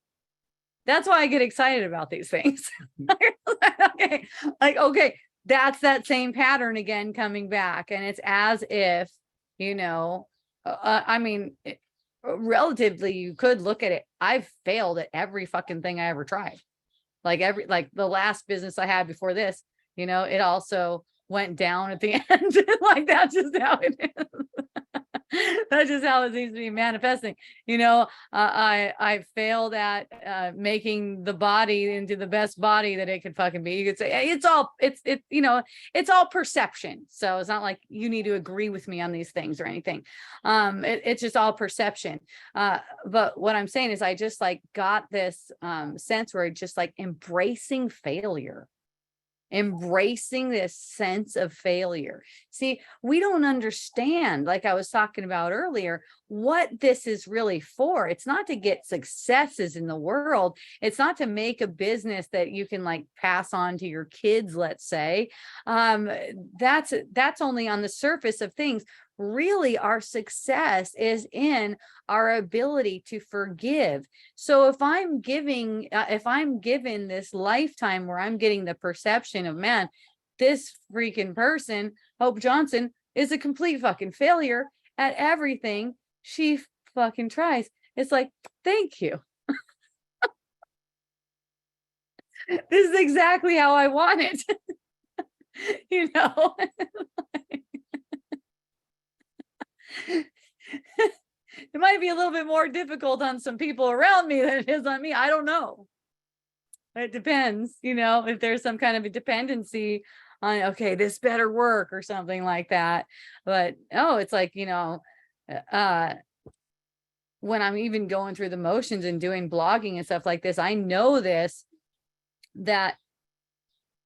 Speaker 1: That's why I get excited about these things. Okay. Like, okay, that's that same pattern again coming back. And it's as if, I mean, relatively, you could look at it. I've failed at every fucking thing I ever tried. Like the last business I had before this, it also went down at the end. Like that's just how it is. That's just how it seems to be manifesting. I failed at making the body into the best body that it could fucking be. You could say it's all perception. So it's not like you need to agree with me on these things or anything. It's just all perception. But what I'm saying is I just like got this sense where it's just like embracing failure. Embracing this sense of failure. See, we don't understand, like I was talking about earlier, what this is really for. It's not to get successes in the world. It's not to make a business that you can like pass on to your kids, let's say. That's only on the surface of things. Really, our success is in our ability to forgive. So if I'm given this lifetime where I'm getting the perception of, man, this freaking person, Hope Johnson, is a complete fucking failure at everything she fucking tries. It's like, thank you. This is exactly how I want it. It might be a little bit more difficult on some people around me than it is on me. I don't know. It depends, if there's some kind of a dependency on, okay, this better work or something like that. But it's like, when I'm even going through the motions and doing blogging and stuff like this, I know this, that,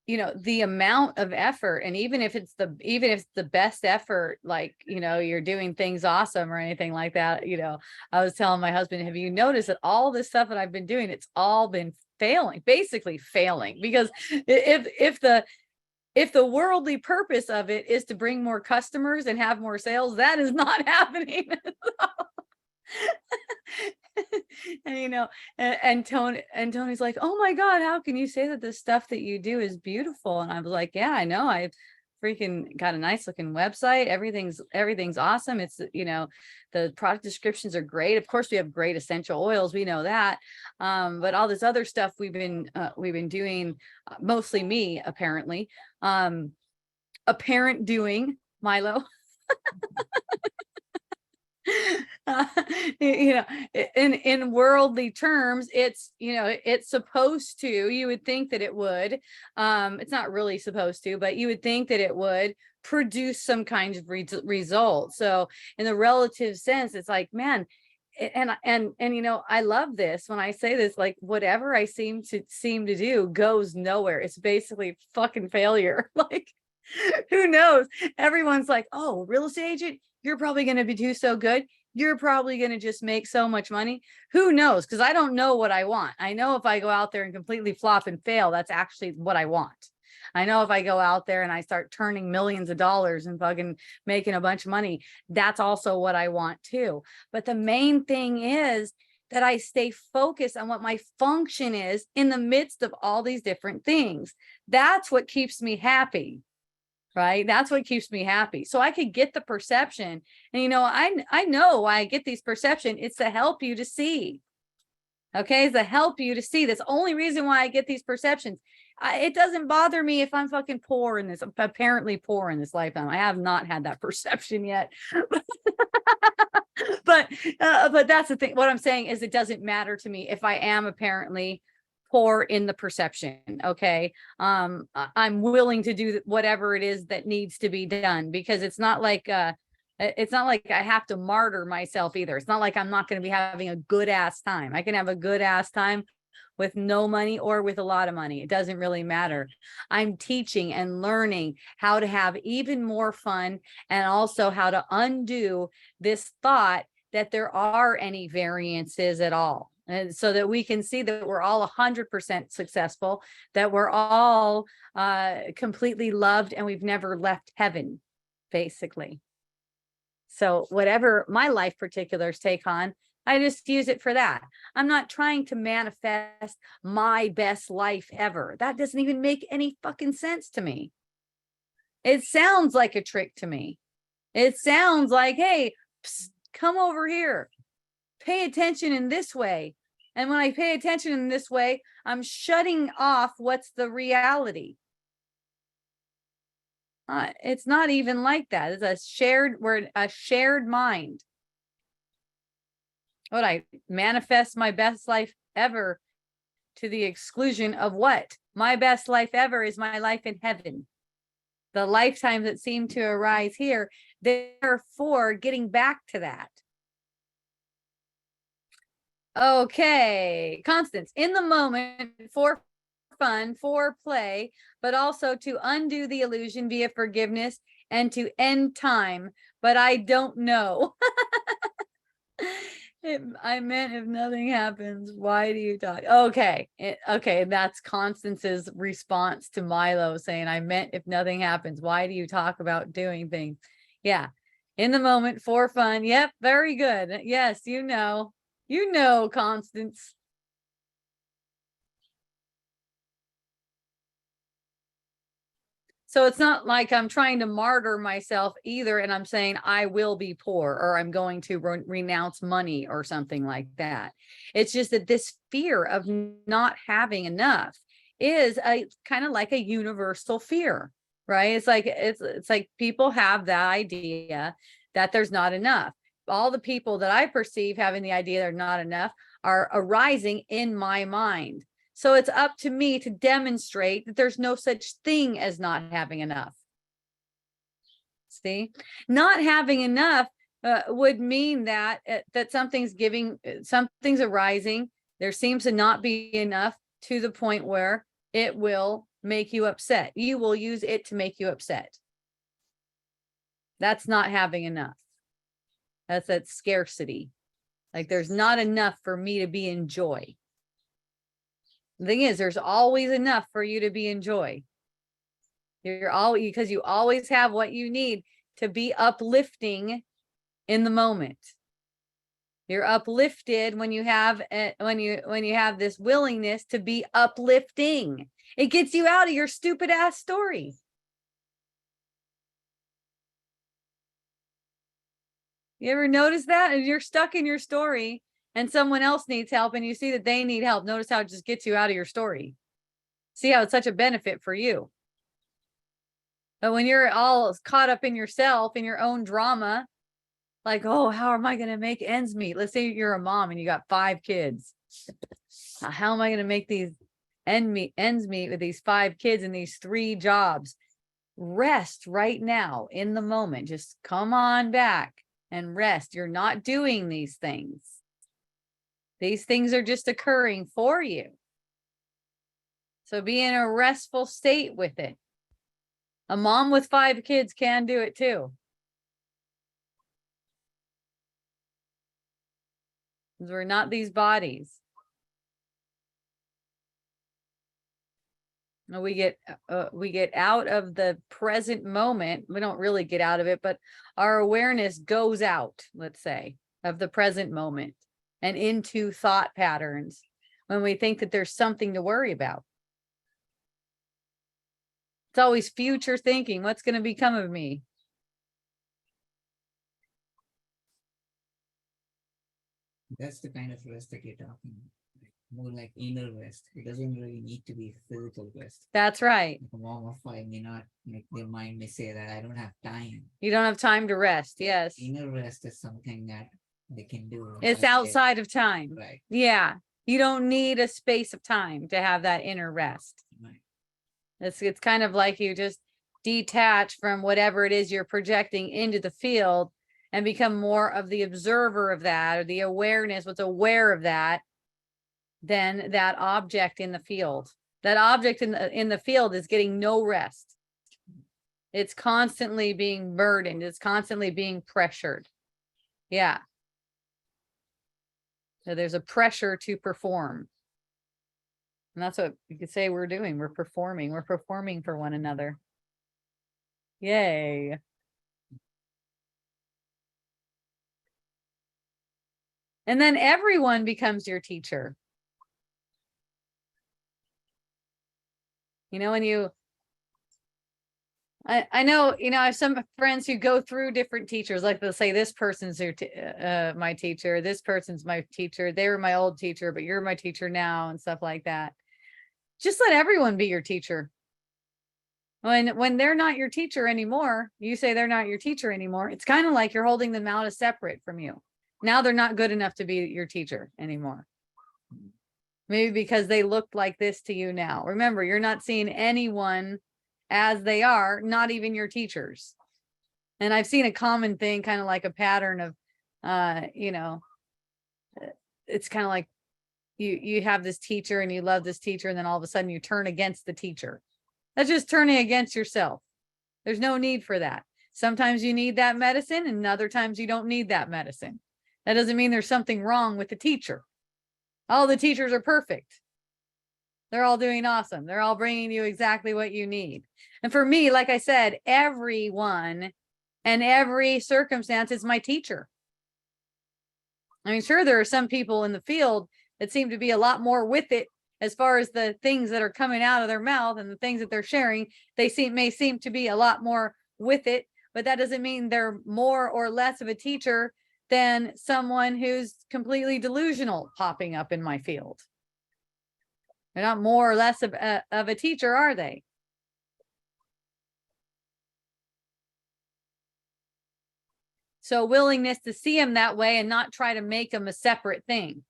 Speaker 1: you know, the amount of effort, and even if it's the best effort, like, you know, you're doing things awesome or anything like that, you know, I was telling my husband, have you noticed that all this stuff that I've been doing, it's all been failing, basically failing, because if the worldly purpose of it is to bring more customers and have more sales, that is not happening. And you know, and Tony's like, oh my God, how can you say that the stuff that you do is beautiful? And I was like, yeah, I know. I freaking got a nice looking website. Everything's awesome. It's, you know, the product descriptions are great. Of course, we have great essential oils. We know that. But all this other stuff we've been doing, mostly me, apparently. Apparent doing, Milo. You know, in worldly terms, it's, you know, it's supposed to, you would think that it would, it's not really supposed to, but you would think that it would produce some kind of result. So in the relative sense, it's like, man, and you know, I love this when I say this, like, whatever I seem to do goes nowhere. It's basically fucking failure. Like, who knows? Everyone's like, oh, real estate agent, you're probably going to do so good. You're probably going to just make so much money. Who knows? Because I don't know what I want. I know if I go out there and completely flop and fail, that's actually what I want. I know if I go out there and I start turning millions of dollars and fucking making a bunch of money, that's also what I want too. But the main thing is that I stay focused on what my function is in the midst of all these different things. That's what keeps me happy. Right? That's what keeps me happy. So I could get the perception. And, you know, I know why I get these perception. It's to help you to see. Okay. It's to help you to see. That's the only reason why I get these perceptions. It doesn't bother me if I'm fucking poor in this, apparently poor in this lifetime. I have not had that perception yet. But that's the thing. What I'm saying is it doesn't matter to me if I am apparently poor in the perception. Okay. I'm willing to do whatever it is that needs to be done, because it's not like I have to martyr myself either. It's not like I'm not going to be having a good ass time. I can have a good ass time with no money or with a lot of money. It doesn't really matter. I'm teaching and learning how to have even more fun, and also how to undo this thought that there are any variances at all. And so that we can see that we're all 100% successful, that we're all completely loved, and we've never left heaven, basically. So whatever my life particulars take on, I just use it for that. I'm not trying to manifest my best life ever. That doesn't even make any fucking sense to me. It sounds like a trick to me. It sounds like, hey, psst, come over here. Pay attention in this way. And when I pay attention in this way, I'm shutting off what's the reality. It's not even like that. It's we're a shared mind. Would I manifest my best life ever to the exclusion of what? My best life ever is my life in heaven. The lifetimes that seem to arise here, therefore getting back to that. Okay, Constance, in the moment, for fun, for play, but also to undo the illusion via forgiveness and to end time, but I don't know. I meant if nothing happens, why do you talk? Okay, okay, that's Constance's response to Milo saying, I meant if nothing happens, why do you talk about doing things? Yeah, in the moment, for fun. Yep, very good. Yes, you know, Constance. So it's not like I'm trying to martyr myself either, and I'm saying I will be poor, or I'm going to renounce money or something like that. It's just that this fear of not having enough is a kind of like a universal fear, right? It's like people have that idea that there's not enough. All the people that I perceive having the idea there's not enough are arising in my mind. So it's up to me to demonstrate that there's no such thing as not having enough. See, not having enough would mean that that something's arising. There seems to not be enough to the point where it will make you upset. You will use it to make you upset. That's not having enough. That's that scarcity. Like there's not enough for me to be in joy. The thing is, there's always enough for you to be in joy. You're all, because you always have what you need to be uplifting in the moment. You're uplifted when you have when you have this willingness to be uplifting. It gets you out of your stupid ass story. You ever notice that? And you're stuck in your story and someone else needs help and you see that they need help. Notice how it just gets you out of your story. See how it's such a benefit for you. But when you're all caught up in yourself, in your own drama, like, oh, how am I going to make ends meet? Let's say you're a mom and you got 5 kids. How am I going to make these ends meet with these 5 kids and these 3 jobs? Rest right now in the moment. Just come on back and rest. You're not doing these things. These things are just occurring for you. So be in a restful state with it. A mom with 5 kids can do it too. We're not these bodies. We get out of the present moment. We don't really get out of it, but our awareness goes out, let's say, of the present moment and into thought patterns when we think that there's something to worry about. It's always future thinking. What's going to become of me?
Speaker 2: That's the kind of rest that you're talking about. More like inner rest. It doesn't really need to be physical rest.
Speaker 1: That's right.
Speaker 2: Like a mom of 5 may not, like their mind may say that I don't have time.
Speaker 1: You don't have time to rest. Yes.
Speaker 2: Inner rest is something that they can do.
Speaker 1: It's outside of time.
Speaker 2: Right.
Speaker 1: Yeah. You don't need a space of time to have that inner rest.
Speaker 2: Right.
Speaker 1: It's kind of like you just detach from whatever it is you're projecting into the field and become more of the observer of that, or the awareness, what's aware of that, than that object in the field. That object in the field is getting no rest. It's constantly being burdened. It's constantly being pressured. Yeah. So there's a pressure to perform. And that's what you could say we're doing. We're performing. We're performing for one another. Yay. And then everyone becomes your teacher. You know, when you, I know, you know, I have some friends who go through different teachers, like they'll say, this person's my teacher, this person's my teacher, they were my old teacher, but you're my teacher now, and stuff like that. Just let everyone be your teacher. When they're not your teacher anymore, you say they're not your teacher anymore. It's kind of like you're holding them out as separate from you. Now they're not good enough to be your teacher anymore. Maybe because they looked like this to you now. Remember, you're not seeing anyone as they are, not even your teachers. And I've seen a common thing, kind of like a pattern of, you know, it's kind of like you have this teacher and you love this teacher, and then all of a sudden you turn against the teacher. That's just turning against yourself. There's no need for that. Sometimes you need that medicine, and other times you don't need that medicine. That doesn't mean there's something wrong with the teacher. All the teachers are perfect. They're all doing awesome. They're all bringing you exactly what you need. And for me, like I said, everyone and every circumstance is my teacher. I mean, sure, there are some people in the field that seem to be a lot more with it as far as the things that are coming out of their mouth and the things that they're sharing. They may seem to be a lot more with it, but that doesn't mean they're more or less of a teacher than someone who's completely delusional popping up in my field. They're not more or less of a teacher, are they? So willingness to see them that way and not try to make them a separate thing.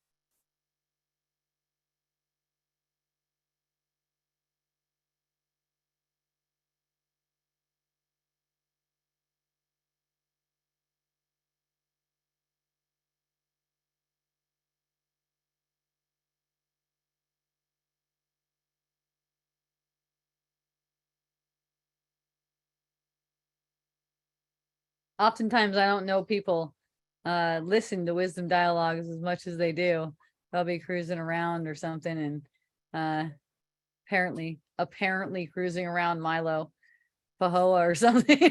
Speaker 1: oftentimes I don't know people listen to wisdom dialogues as much as they do. They'll be cruising around or something, and apparently cruising around Milo Pahoa or something.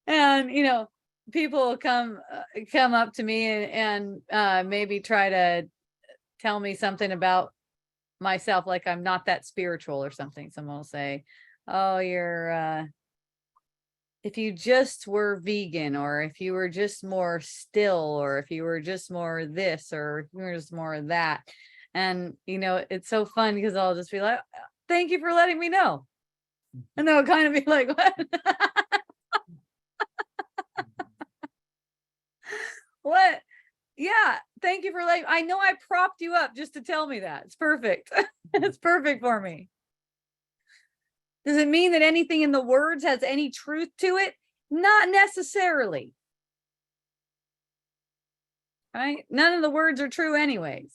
Speaker 1: And people come up to me and maybe try to tell me something about myself, like I'm not that spiritual or something. Someone will say, oh, you're if you just were vegan, or if you were just more still, or if you were just more this, or if you were just more that. And it's so fun because I'll just be like, thank you for letting me know. And they'll kind of be like, what? What? Yeah, thank you for letting, I know I propped you up just to tell me that. It's perfect. It's perfect for me. Does it mean that anything in the words has any truth to it? Not necessarily. Right? None of the words are true anyways.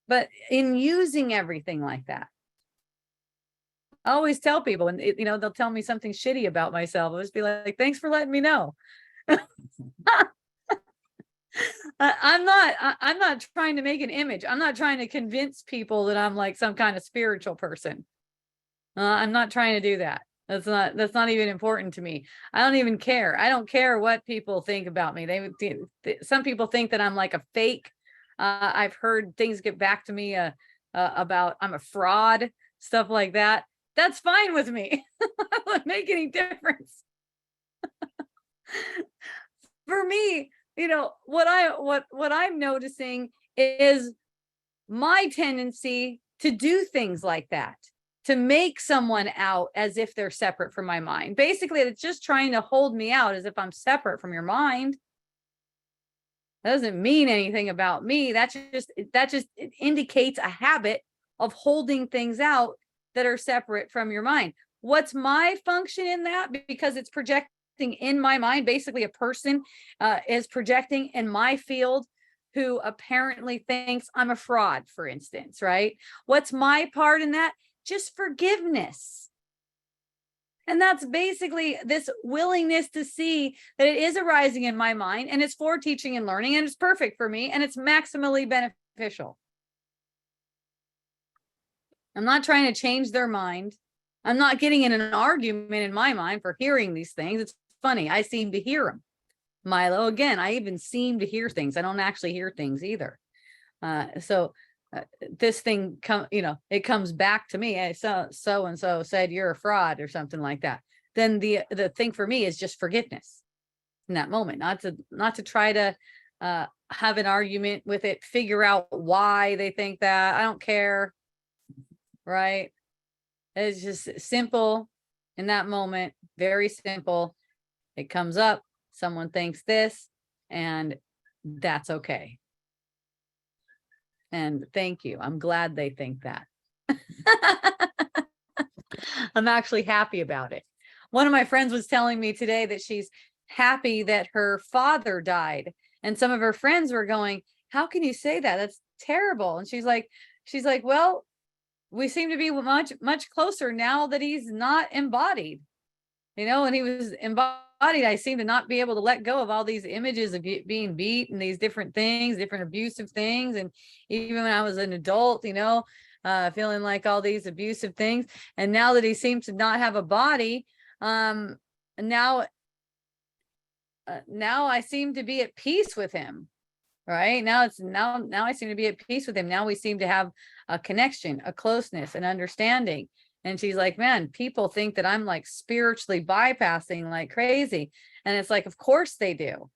Speaker 1: But in using everything like that, I always tell people, and they'll tell me something shitty about myself. I'll just be like, thanks for letting me know. I'm not trying to make an image. I'm not trying to convince people that I'm like some kind of spiritual person. I'm not trying to do that. That's not even important to me. I don't even care. I don't care what people think about me. Some people think that I'm like a fake. I've heard things get back to me about I'm a fraud, stuff like that. That's fine with me. It wouldn't make any difference. For me, what I'm noticing is my tendency to do things like that, to make someone out as if they're separate from my mind. Basically, it's just trying to hold me out as if I'm separate from your mind. That doesn't mean anything about me. That just it indicates a habit of holding things out that are separate from your mind. What's my function in that? Because it's projecting in my mind. Basically, a person is projecting in my field who apparently thinks I'm a fraud, for instance, right? What's my part in that? Just forgiveness. And that's basically this willingness to see that it is arising in my mind, and it's for teaching and learning, and it's perfect for me, and it's maximally beneficial. I'm not trying to change their mind. I'm not getting in an argument in my mind for hearing these things. It's funny. I seem to hear them. Milo, again, I even seem to hear things. I don't actually hear things either. So this thing it comes back to me. Hey, so and so said you're a fraud or something like that. Then the thing for me is just forgiveness in that moment, not to try to have an argument with it, figure out why they think that. I don't care. Right? It's just simple in that moment, very simple. It comes up, someone thinks this, and that's okay. And thank you. I'm glad they think that. I'm actually happy about it. One of my friends was telling me today that she's happy that her father died. And some of her friends were going, how can you say that? That's terrible. And she's like, well, we seem to be much, much closer now that he's not embodied. When he was embodied, I seem to not be able to let go of all these images of being beat and these different things, different abusive things. And even when I was an adult, feeling like all these abusive things. And now that he seems to not have a body, now I seem to be at peace with him. Right now I seem to be at peace with him. Now we seem to have a connection, a closeness, an understanding. And she's like, man, people think that I'm like spiritually bypassing like crazy. And it's like, of course they do.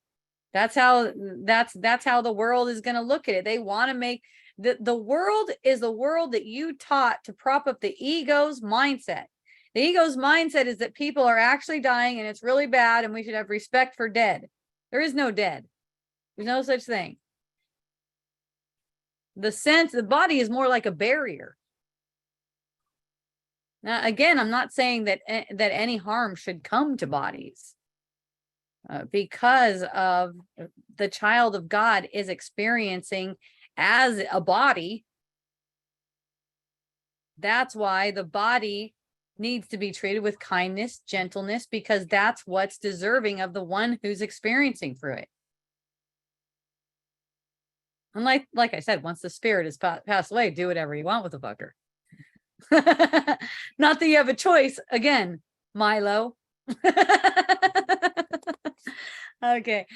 Speaker 1: That's how the world is going to look at it. They want to make the world is the world that you taught to prop up the ego's mindset. The ego's mindset is that people are actually dying and it's really bad and we should have respect for dead. There is no dead. There's no such thing. The body is more like a barrier. Now, again, I'm not saying that any harm should come to bodies because of the child of God is experiencing as a body That's why the body needs to be treated with kindness, gentleness, because that's what's deserving of the one who's experiencing through it. And like I said, once the spirit has passed away, do whatever you want with the fucker. Not that you have a choice. Again, Milo. Okay.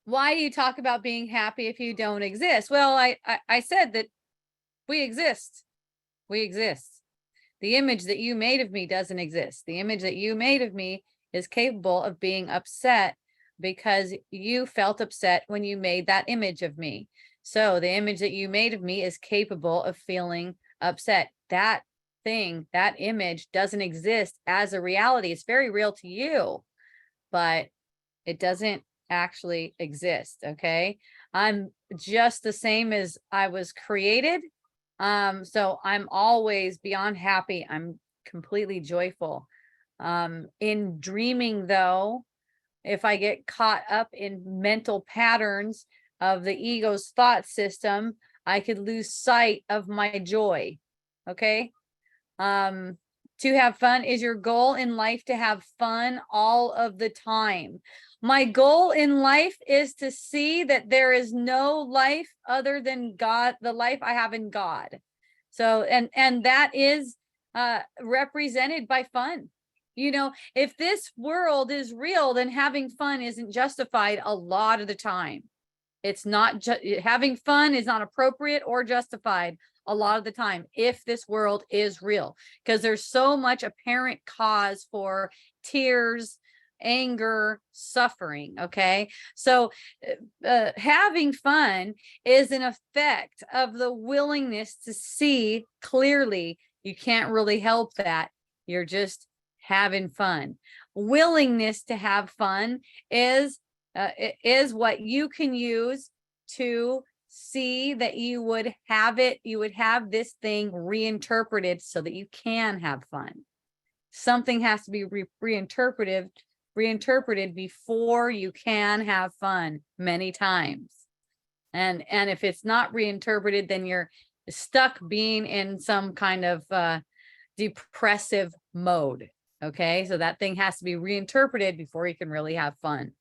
Speaker 1: Why do you talk about being happy if you don't exist? Well, I said that we exist. We exist. The image that you made of me doesn't exist. The image that you made of me is capable of being upset because you felt upset when you made that image of me. So the image that you made of me is capable of feeling upset. That thing, that image doesn't exist as a reality. It's very real to you, but it doesn't actually exist. Okay. I'm just the same as I was created. So I'm always beyond happy. I'm completely joyful. In dreaming though, if I get caught up in mental patterns of the ego's thought system, I could lose sight of my joy. Okay. To have fun, is your goal in life to have fun all of the time? My goal in life is to see that there is no life other than God, the life I have in God. So, and that is represented by fun. You know, if this world is real, then having fun isn't justified a lot of the time. It's not just having fun is not appropriate or justified a lot of the time if this world is real, because there's so much apparent cause for tears, anger, suffering. Okay. So having fun is an effect of the willingness to see clearly. You can't really help that. You're just having fun. Willingness to have fun is what you can use to see that you would have it, you would have this thing reinterpreted so that you can have fun. Something has to be reinterpreted before you can have fun many times. And if it's not reinterpreted, then you're stuck being in some kind of depressive mode. Okay, so that thing has to be reinterpreted before you can really have fun.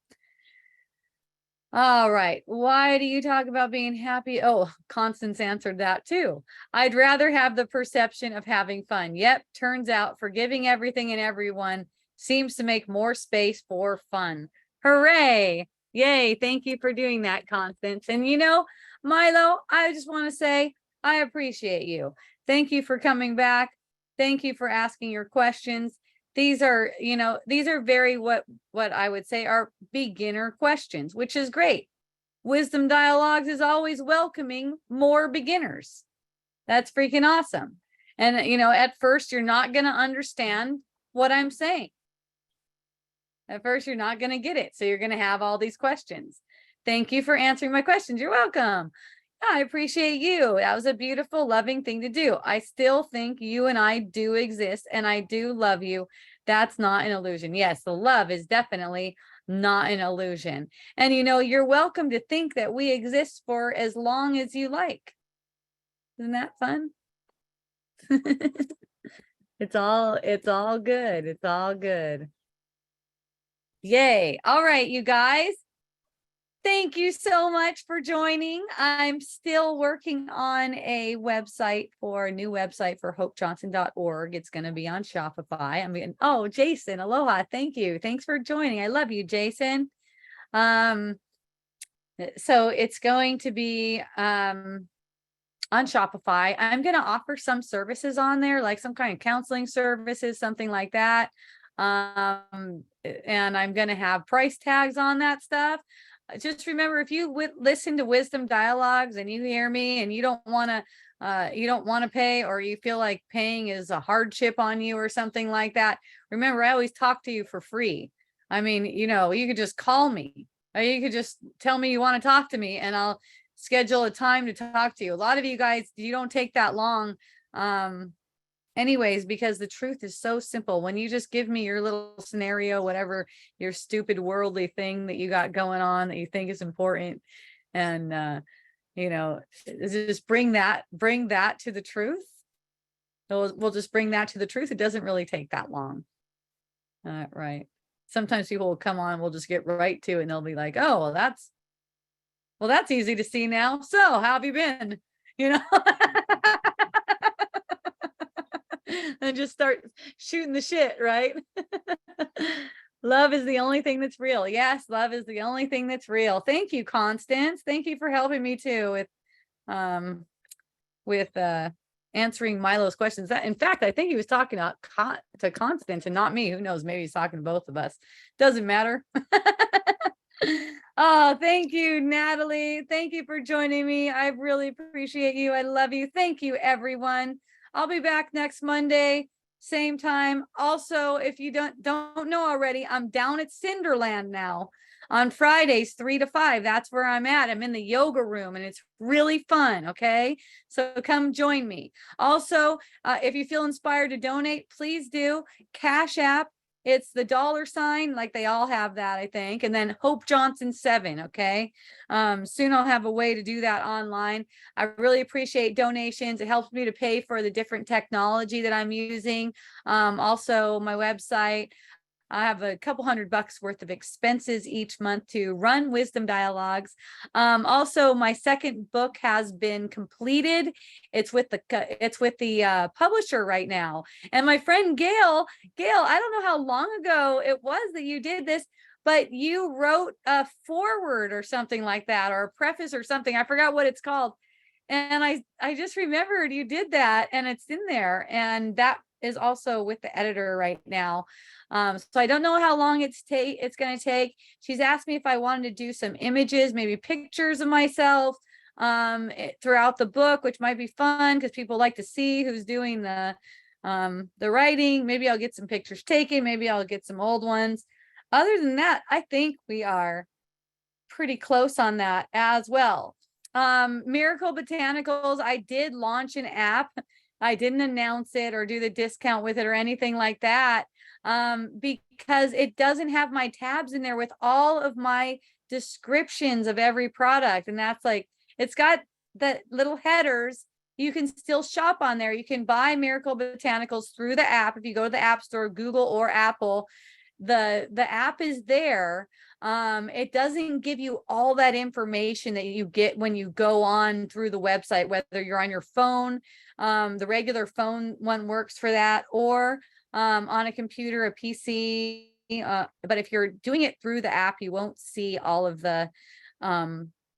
Speaker 1: All right. Why do you talk about being happy? Oh, Constance answered that too. I'd rather have the perception of having fun. Yep. Turns out forgiving everything and everyone seems to make more space for fun. Hooray. Yay. Thank you for doing that, Constance. And you know, Milo, I just want to say I appreciate you. Thank you for coming back. Thank you for asking your questions. These are, you know, these are very what I would say are beginner questions, which is great. Wisdom Dialogues is always welcoming more beginners. That's freaking awesome. And, you know, at first, you're not going to understand what I'm saying. At first, you're not going to get it. So you're going to have all these questions. Thank you for answering my questions. You're welcome. I appreciate you. That was a beautiful, loving thing to do. I still think you and I do exist and I do love you. That's not an illusion. Yes, the love is definitely not an illusion. And you know, you're welcome to think that we exist for as long as you like. Isn't that fun? It's all good. It's all good. Yay. All right, you guys. Thank you so much for joining. I'm still working on a new website for hopejohnson.org. It's going to be on Shopify. Oh, Jason, aloha. Thank you. Thanks for joining. I love you, Jason. So it's going to be on Shopify. I'm going to offer some services on there, like some kind of counseling services, something like that. And I'm going to have price tags on that stuff. Just remember, if you listen to Wisdom Dialogues and you hear me and you don't want to pay, or you feel like paying is a hardship on you or something like that, remember, I always talk to you for free. I mean, you know, you could just call me, or you could just tell me you want to talk to me and I'll schedule a time to talk to you. A lot of you guys, you don't take that long. Anyways, because the truth is so simple. When you just give me your little scenario, whatever your stupid worldly thing that you got going on that you think is important, and you know, just bring that to the truth. We'll just bring that to the truth. It doesn't really take that long. Right. Sometimes people will come on, we'll just get right to it and they'll be like, oh, well, that's easy to see now. So how have you been? You know, and just start shooting the shit, right? Love is the only thing that's real. Yes, love is the only thing that's real. Thank you, Constance. Thank you for helping me too with answering Milo's questions. That, in fact, I think he was talking to Constance and not me. Who knows? Maybe he's talking to both of us. Doesn't matter. Oh, thank you, Natalie. Thank you for joining me. I really appreciate you. I love you. Thank you, everyone. I'll be back next Monday, same time. Also, if you don't know already, I'm down at Cinderland now on Fridays, 3 to 5. That's where I'm at. I'm in the yoga room and it's really fun. Okay. So come join me. Also, if you feel inspired to donate, please do. Cash App. It's the $, like they all have that, I think. And then Hope Johnson 7. Okay. Soon I'll have a way to do that online. I really appreciate donations. It helps me to pay for the different technology that I'm using. Also my website. I have a couple $100 worth of expenses each month to run Wisdom Dialogues. Also, my second book has been completed. It's with the publisher right now. And my friend Gail, I don't know how long ago it was that you did this, but you wrote a foreword or something like that, or a preface or something. I forgot what it's called. And I just remembered you did that, and it's in there. And that is also with the editor right now. So I don't know how long it's going to take. She's asked me if I wanted to do some images, maybe pictures of myself throughout the book, which might be fun because people like to see who's doing the writing. Maybe I'll get some pictures taken. Maybe I'll get some old ones. Other than that, I think we are pretty close on that as well. Miracle Botanicals, I did launch an app. I didn't announce it or do the discount with it or anything like that, because it doesn't have my tabs in there with all of my descriptions of every product. And that's like, it's got the little headers. You can still shop on there. You can buy Miracle Botanicals through the app. If you go to the App Store, Google or Apple, the app is there. It doesn't give you all that information that you get when you go on through the website, whether you're on your phone, the regular phone one works for that, or on a computer, a PC. But if you're doing it through the app, you won't see all of the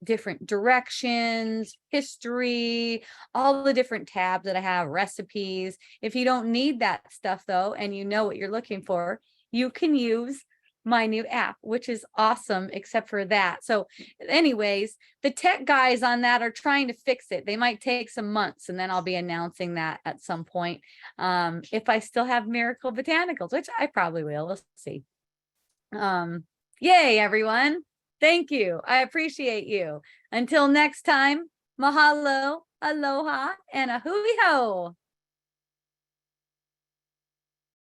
Speaker 1: different directions, history, all the different tabs that I have, recipes. If you don't need that stuff though, and you know what you're looking for, you can use my new app, which is awesome, except for that. So anyways, the tech guys on that are trying to fix it. They might take some months, and then I'll be announcing that at some point. If I still have Miracle Botanicals, which I probably will, we'll see. Yay, everyone. Thank you. I appreciate you. Until next time, mahalo, aloha, and a hui ho.